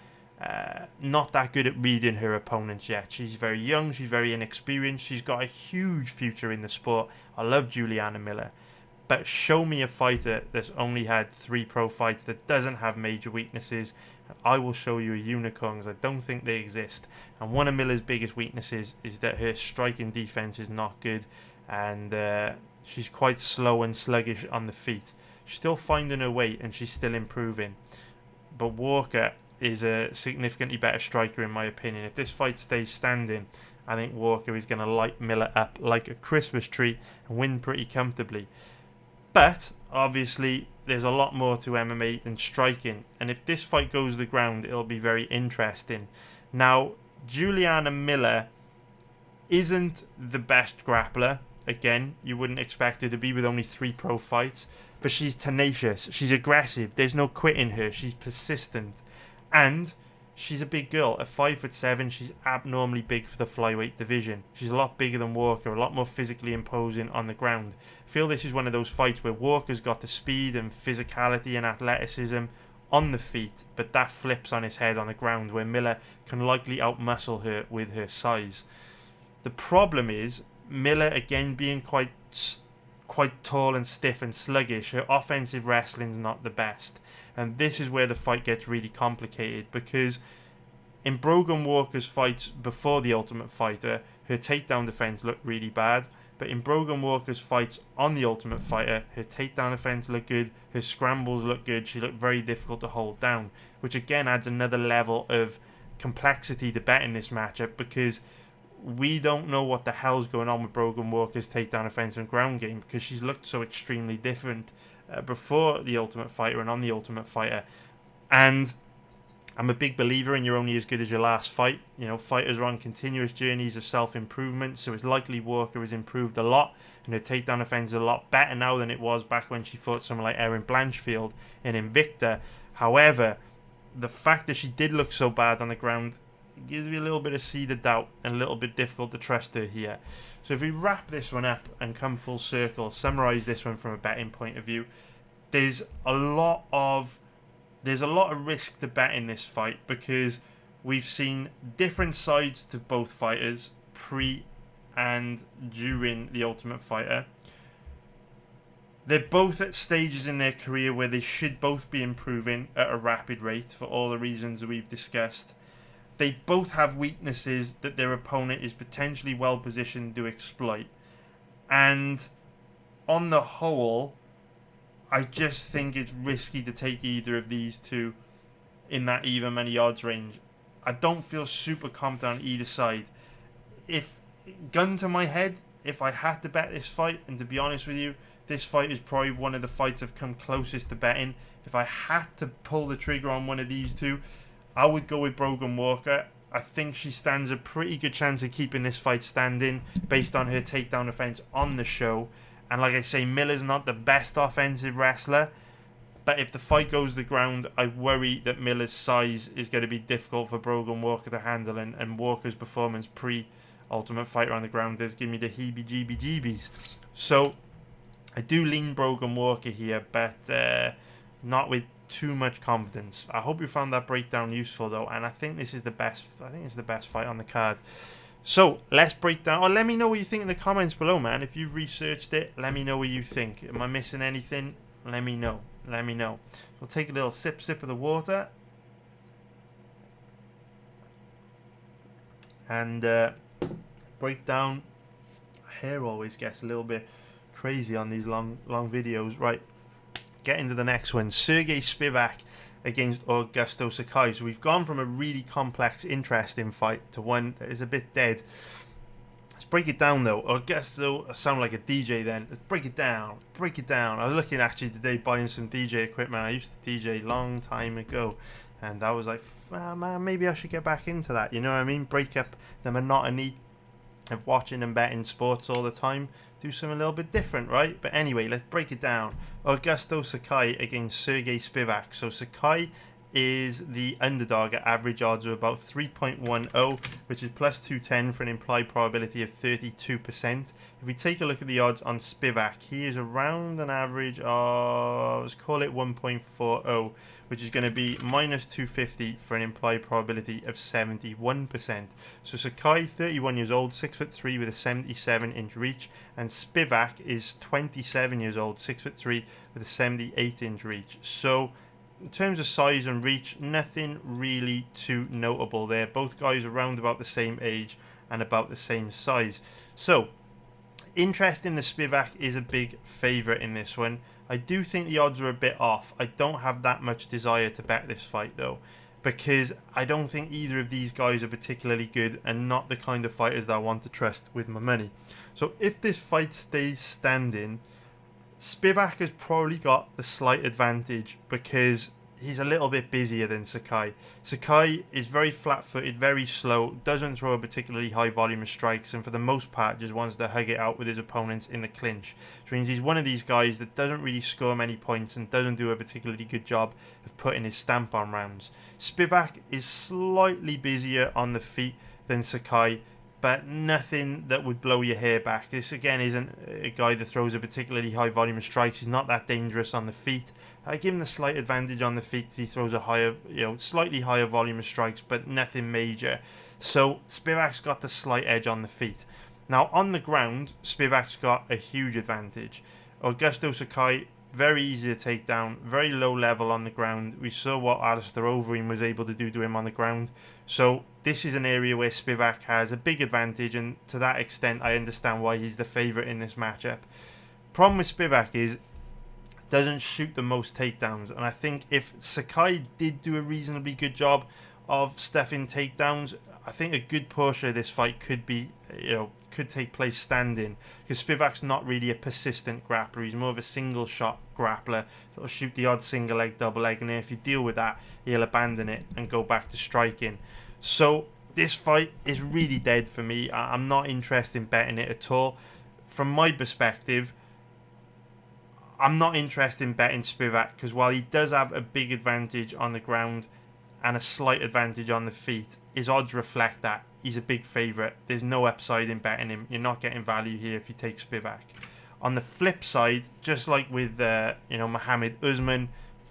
good at reading her opponents yet. She's very young, she's very inexperienced, she's got a huge future in the sport. I love Juliana Miller, but show me a fighter that's only had 3 pro fights that doesn't have major weaknesses, and I will show you a unicorn, because I don't think they exist. And one of Miller's biggest weaknesses is that her striking defense is not good, and she's quite slow and sluggish on the feet. She's still finding her weight and she's still improving, but Walker is a significantly better striker in my opinion. If this fight stays standing, I think Walker is going to light Miller up like a Christmas tree and win pretty comfortably. But obviously there's a lot more to MMA than striking, and if this fight goes to the ground, it'll be very interesting. Now, Juliana Miller isn't the best grappler. Again, you wouldn't expect her to be with only 3 pro fights, but she's tenacious, she's aggressive, there's no quitting her, she's persistent. And she's a big girl. At 5'7", she's abnormally big for the flyweight division. She's a lot bigger than Walker, a lot more physically imposing on the ground. I feel this is one of those fights where Walker's got the speed and physicality and athleticism on the feet, but that flips on his head on the ground, where Miller can likely outmuscle her with her size. The problem is, Miller, again, being quite tall and stiff and sluggish, her offensive wrestling's not the best. And this is where the fight gets really complicated, because in Brogan Walker's fights before the Ultimate Fighter, her takedown defense looked really bad. But in Brogan Walker's fights on the Ultimate Fighter, her takedown defense looked good, her scrambles looked good, she looked very difficult to hold down, which again adds another level of complexity to bet in this matchup, because we don't know what the hell's going on with Brogan Walker's takedown defense and ground game, because she's looked so extremely different before the Ultimate Fighter and on the Ultimate Fighter. And I'm a big believer in you're only as good as your last fight. You know, fighters are on continuous journeys of self-improvement, so it's likely Walker has improved a lot, and her takedown defense is a lot better now than it was back when she fought someone like Erin Blanchfield in Invicta. However, the fact that she did look so bad on the ground gives me a little bit of seed of doubt and a little bit difficult to trust her here. So if we wrap this one up and come full circle, summarise this one from a betting point of view, there's a lot of risk to bet in this fight, because we've seen different sides to both fighters pre and during the Ultimate Fighter. They're both at stages in their career where they should both be improving at a rapid rate for all the reasons we've discussed. They both have weaknesses that their opponent is potentially well positioned to exploit. And on the whole, I just think it's risky to take either of these two in that even money odds range. I don't feel super confident on either side. If, gun to my head, if I had to bet this fight, and to be honest with you, this fight is probably one of the fights I've come closest to betting. If I had to pull the trigger on one of these two, I would go with Brogan Walker. I think she stands a pretty good chance of keeping this fight standing based on her takedown offense on the show. And like I say, Miller's not the best offensive wrestler, but if the fight goes to the ground, I worry that Miller's size is going to be difficult for Brogan Walker to handle, and Walker's performance pre-Ultimate Fighter on the ground does give me the heebie-jeebie-jeebies. So I do lean Brogan Walker here, but not with too much confidence. I hope you found that breakdown useful though, and I think this is the best. I think it's the best fight on the card. So let's break down. Or let me know what you think in the comments below, man. If you've researched it, let me know what you think. Am I missing anything? Let me know. Let me know. We'll take a little sip of the water, and break down. Hair always gets a little bit crazy on these long videos. Right, get into the next one. Sergey Spivak against Augusto Sakai. So we've gone from a really complex, interesting fight to one that is a bit dead. Let's break it down though. Augusto, I sound like a DJ then. Let's break it down. Break it down. I was looking actually today buying some DJ equipment. I used to DJ a long time ago, and I was like, man, maybe I should get back into that. You know what I mean? Break up the monotony of watching and betting sports all the time. Do something a little bit different, right? But anyway, let's break it down. Augusto Sakai against Sergey Spivak. So Sakai is the underdog at average odds of about 3.10, which is plus 210 for an implied probability of 32%. If we take a look at the odds on Spivak, he is around an average of, let's call it 1.40, which is going to be minus 250 for an implied probability of 71%. So Sakai, 31 years old, 6'3" with a 77-inch reach, and Spivak is 27 years old, 6'3" with a 78-inch reach. So in terms of size and reach, nothing really too notable there. Both guys around about the same age and about the same size. So interesting, the Spivak is a big favourite in this one. I do think the odds are a bit off. I don't have that much desire to bet this fight though, because I don't think either of these guys are particularly good and not the kind of fighters that I want to trust with my money. So if this fight stays standing, Spivak has probably got the slight advantage because he's a little bit busier than Sakai. Sakai is very flat-footed, very slow, doesn't throw a particularly high volume of strikes, and for the most part just wants to hug it out with his opponents in the clinch. Which means he's one of these guys that doesn't really score many points and doesn't do a particularly good job of putting his stamp on rounds. Spivak is slightly busier on the feet than Sakai, but nothing that would blow your hair back. This again isn't a guy that throws a particularly high volume of strikes. He's not that dangerous on the feet. I give him the slight advantage on the feet because he throws a higher, slightly higher volume of strikes, but nothing major. So Spivak's got the slight edge on the feet. Now on the ground, Spivak's got a huge advantage. Augusto Sakai, very easy to take down, very low level on the ground. We saw what Alistair Overeem was able to do to him on the ground. So this is an area where Spivak has a big advantage, and to that extent I understand why he's the favourite in this matchup. Problem with Spivak is doesn't shoot the most takedowns, and I think if Sakai did do a reasonably good job of stuffing takedowns, I think a good portion of this fight could be, could take place standing, because Spivak's not really a persistent grappler. He's more of a single shot grappler. He'll shoot the odd single leg, double leg, and if you deal with that, he'll abandon it and go back to striking. So this fight is really dead for me. I'm not interested in betting it at all. From my perspective, I'm not interested in betting Spivak, because while he does have a big advantage on the ground and a slight advantage on the feet, his odds reflect that. He's a big favourite. There's no upside in betting him. You're not getting value here if you take Spivak. On the flip side, just like with Mohammed Usman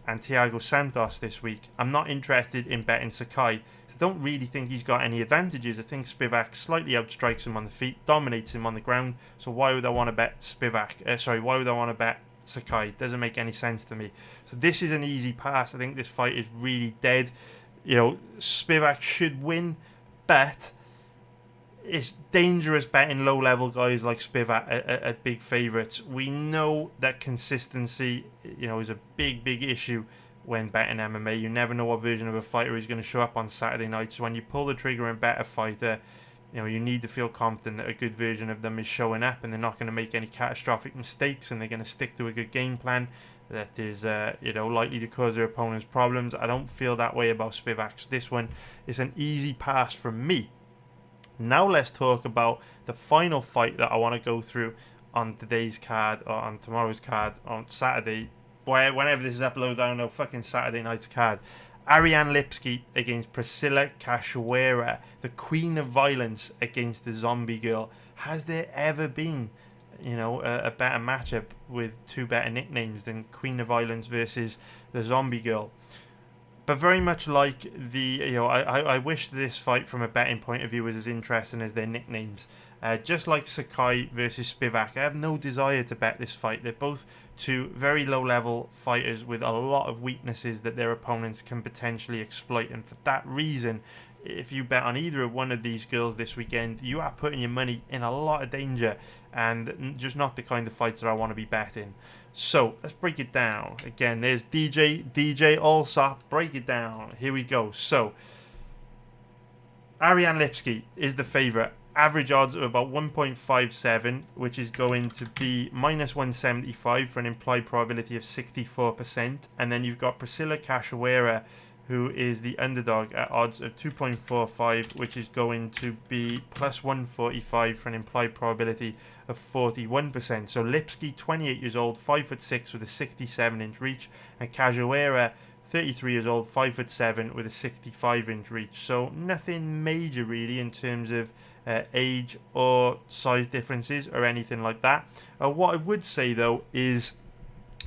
and Thiago Santos this week. I'm not interested in betting Sakai. I don't really think he's got any advantages. I think Spivak slightly outstrikes him on the feet, dominates him on the ground. So why would I want to bet Spivak? Why would I want to bet Sakai? It doesn't make any sense to me. So this is an easy pass. I think this fight is really dead. You know, Spivak should win, but it's dangerous betting low-level guys like Spivak at big favourites. We know that consistency, is a big issue when betting MMA. You never know what version of a fighter is going to show up on Saturday night. So when you pull the trigger and bet a fighter, you need to feel confident that a good version of them is showing up and they're not going to make any catastrophic mistakes and they're going to stick to a good game plan that is, likely to cause their opponents problems. I don't feel that way about Spivak. So this one is an easy pass from me. Now let's talk about the final fight that I want to go through on today's card, or on tomorrow's card, on Saturday. Whenever this is uploaded, I don't know, fucking Saturday night's card. Ariane Lipski against Priscilla Cachoeira, the queen of violence against the zombie girl. Has there ever been, a better matchup with two better nicknames than Queen of Violence versus the zombie girl? But very much like I wish this fight from a betting point of view was as interesting as their nicknames. Just like Sakai versus Spivak, I have no desire to bet this fight. They're both two very low-level fighters with a lot of weaknesses that their opponents can potentially exploit. And for that reason, if you bet on either of one of these girls this weekend, you are putting your money in a lot of danger and just not the kind of fights that I want to be betting. So let's break it down. Again, there's DJ Allsop. Break it down. Here we go. So Ariane Lipski is the favourite. Average odds of about 1.57, which is going to be minus 175 for an implied probability of 64%. And then you've got Priscilla Cachoeira, who is the underdog at odds of 2.45, which is going to be plus 145 for an implied probability of 41%. So Lipski, 28 years old, 5'6" with a 67-inch reach, and Cachoeira, 33 years old, 5'7" with a 65-inch reach. So nothing major really in terms of age or size differences or anything like that. What I would say though is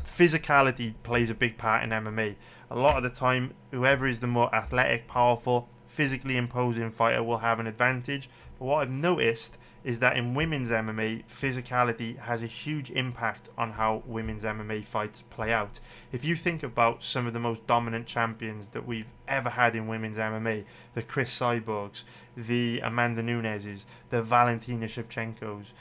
physicality plays a big part in MMA. A lot of the time, whoever is the more athletic, powerful, physically imposing fighter will have an advantage. But what I've noticed is that in women's MMA, physicality has a huge impact on how women's MMA fights play out. If you think about some of the most dominant champions that we've ever had in women's MMA, the Chris Cyborgs, the Amanda Nunes's, the Valentina Shevchenko's,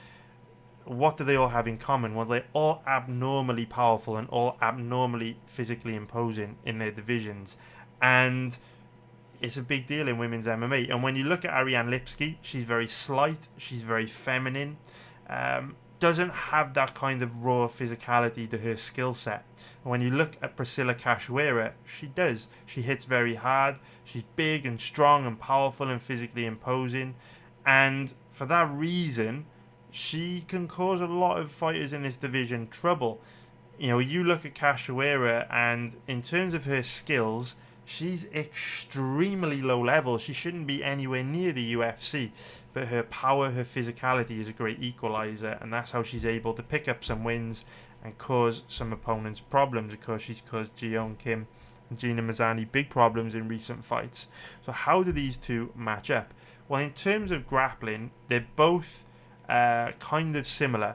what do they all have in common? Well, they're all abnormally powerful and all abnormally physically imposing in their divisions. And it's a big deal in women's MMA. And when you look at Ariane Lipski, she's very slight, she's very feminine, doesn't have that kind of raw physicality to her skill set. And when you look at Priscilla Cachoeira, she does. She hits very hard, she's big and strong and powerful and physically imposing. And for that reason, she can cause a lot of fighters in this division trouble. You look at Cachoeira, and in terms of her skills, she's extremely low level. She shouldn't be anywhere near the UFC, but her power, her physicality is a great equalizer, and that's how she's able to pick up some wins and cause some opponents problems. Of course, she's caused Jeon Kim and Gina Mazzani big problems in recent fights. So how do these two match up? Well, in terms of grappling, they're both kind of similar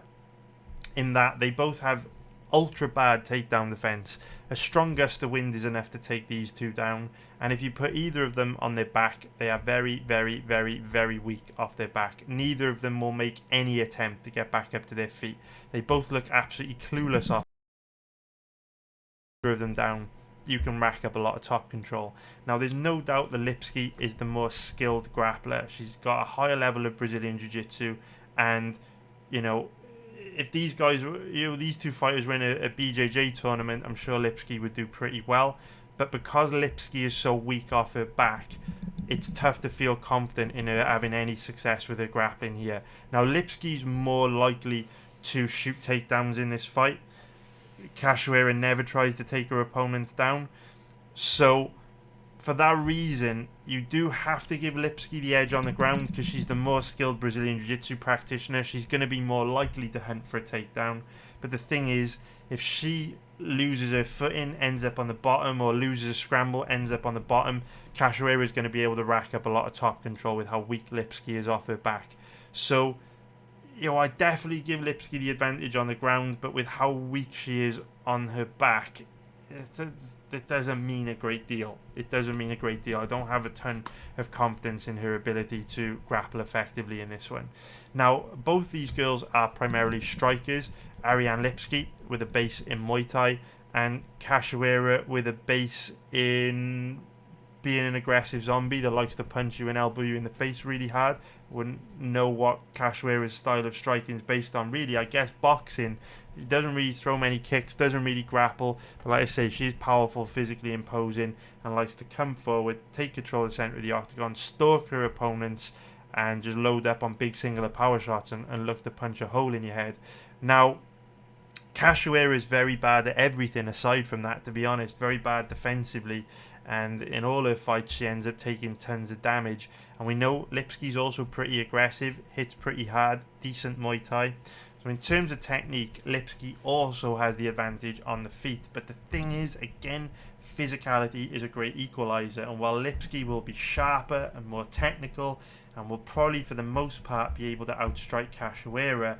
in that they both have ultra bad takedown defense. A strong gust of wind is enough to take these two down, and if you put either of them on their back, they are very, very, very, very weak off their back. Neither of them will make any attempt to get back up to their feet. They both look absolutely clueless off. Of them down, you can rack up a lot of top control. Now, there's no doubt that Lipski is the more skilled grappler. She's got a higher level of Brazilian Jiu-Jitsu, and if these guys, these two fighters were in a BJJ tournament, I'm sure Lipski would do pretty well. But because Lipski is so weak off her back, it's tough to feel confident in her having any success with her grappling here. Now, Lipski's more likely to shoot takedowns in this fight. Cachoeira never tries to take her opponents down. So, for that reason, you do have to give Lipski the edge on the ground because she's the more skilled Brazilian Jiu-Jitsu practitioner. She's going to be more likely to hunt for a takedown. But the thing is, if she loses her footing, ends up on the bottom, or loses a scramble, ends up on the bottom, Cachoeira is going to be able to rack up a lot of top control with how weak Lipski is off her back. So, I definitely give Lipski the advantage on the ground, but with how weak she is on her back, it doesn't mean a great deal. It doesn't mean a great deal. I don't have a ton of confidence in her ability to grapple effectively in this one. Now, both these girls are primarily strikers. Ariane Lipski with a base in Muay Thai, and Cachoeira with a base in being an aggressive zombie that likes to punch you and elbow you in the face really hard. Wouldn't know what Cachoeira's style of striking is based on, really. I guess boxing. She doesn't really throw many kicks, doesn't really grapple, but like I say, she's powerful, physically imposing, and likes to come forward, take control of the centre of the octagon, stalk her opponents, and just load up on big singular power shots and look to punch a hole in your head. Now, Cachoeira is very bad at everything aside from that, to be honest. Very bad defensively, and in all her fights she ends up taking tons of damage. And we know Lipski's also pretty aggressive, hits pretty hard, decent Muay Thai. So in terms of technique, Lipski also has the advantage on the feet. But the thing is, again, physicality is a great equalizer. And while Lipski will be sharper and more technical, and will probably for the most part be able to outstrike Cachoeira,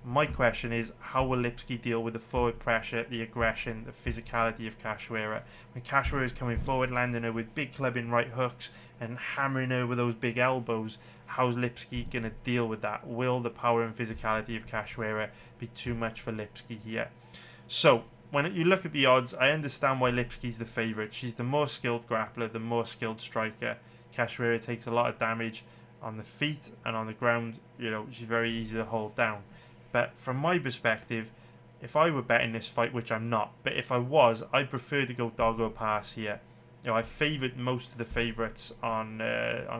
my question is, how will Lipski deal with the forward pressure, the aggression, the physicality of Cachoeira? When Cachoeira is coming forward, landing her with big clubbing right hooks and hammering her with those big elbows, how's Lipski going to deal with that? Will the power and physicality of Cachoeira be too much for Lipski here? So, when you look at the odds, I understand why Lipski's the favourite. She's the more skilled grappler, the more skilled striker. Cachoeira takes a lot of damage on the feet and on the ground. She's very easy to hold down. But from my perspective, if I were betting this fight, which I'm not, but if I was, I'd prefer to go dog or pass here. I favoured most of the favourites on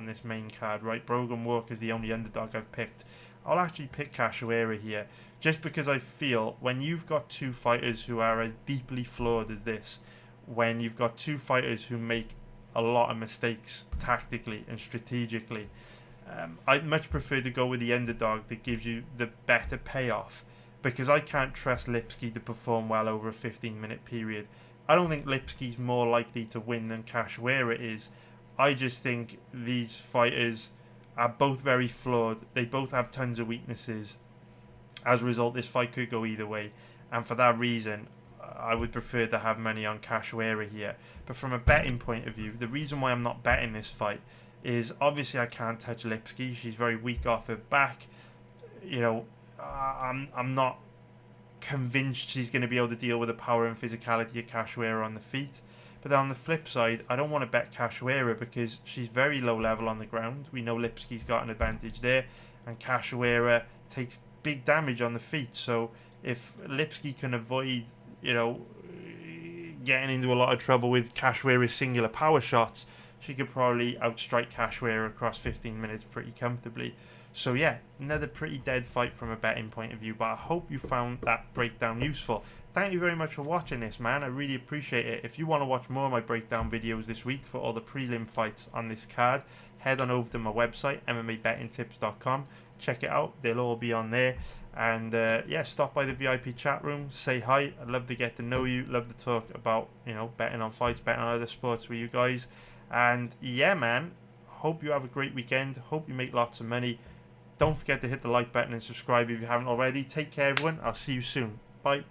this main card, right? Brogan Walker's the only underdog I've picked. I'll actually pick Cachoeira here, just because I feel when you've got two fighters who are as deeply flawed as this, when you've got two fighters who make a lot of mistakes tactically and strategically, I'd much prefer to go with the underdog that gives you the better payoff, because I can't trust Lipski to perform well over a 15-minute period. I don't think Lipski's more likely to win than Cachoeira is. I just think these fighters are both very flawed. They both have tons of weaknesses. As a result, this fight could go either way, and for that reason, I would prefer to have money on Cachoeira here. But from a betting point of view, the reason why I'm not betting this fight is obviously I can't touch Lipski. She's very weak off her back. I'm not convinced she's going to be able to deal with the power and physicality of Cachoeira on the feet. But then on the flip side, I don't want to bet Cachoeira because she's very low level on the ground. We know Lipski's got an advantage there, and Cachoeira takes big damage on the feet. So if Lipski can avoid, getting into a lot of trouble with Cachoeira's singular power shots, she could probably outstrike Cachoeira across 15 minutes pretty comfortably. So yeah, another pretty dead fight from a betting point of view, but I hope you found that breakdown useful. Thank you very much for watching this, man. I really appreciate it. If you want to watch more of my breakdown videos this week for all the prelim fights on this card, head on over to my website, MMABettingTips.com. Check it out. They'll all be on there. And yeah, stop by the VIP chat room, say hi. I'd love to get to know you. Love to talk about, betting on fights, betting on other sports with you guys. And yeah, man, hope you have a great weekend. Hope you make lots of money. Don't forget to hit the like button and subscribe if you haven't already. Take care, everyone. I'll see you soon. Bye.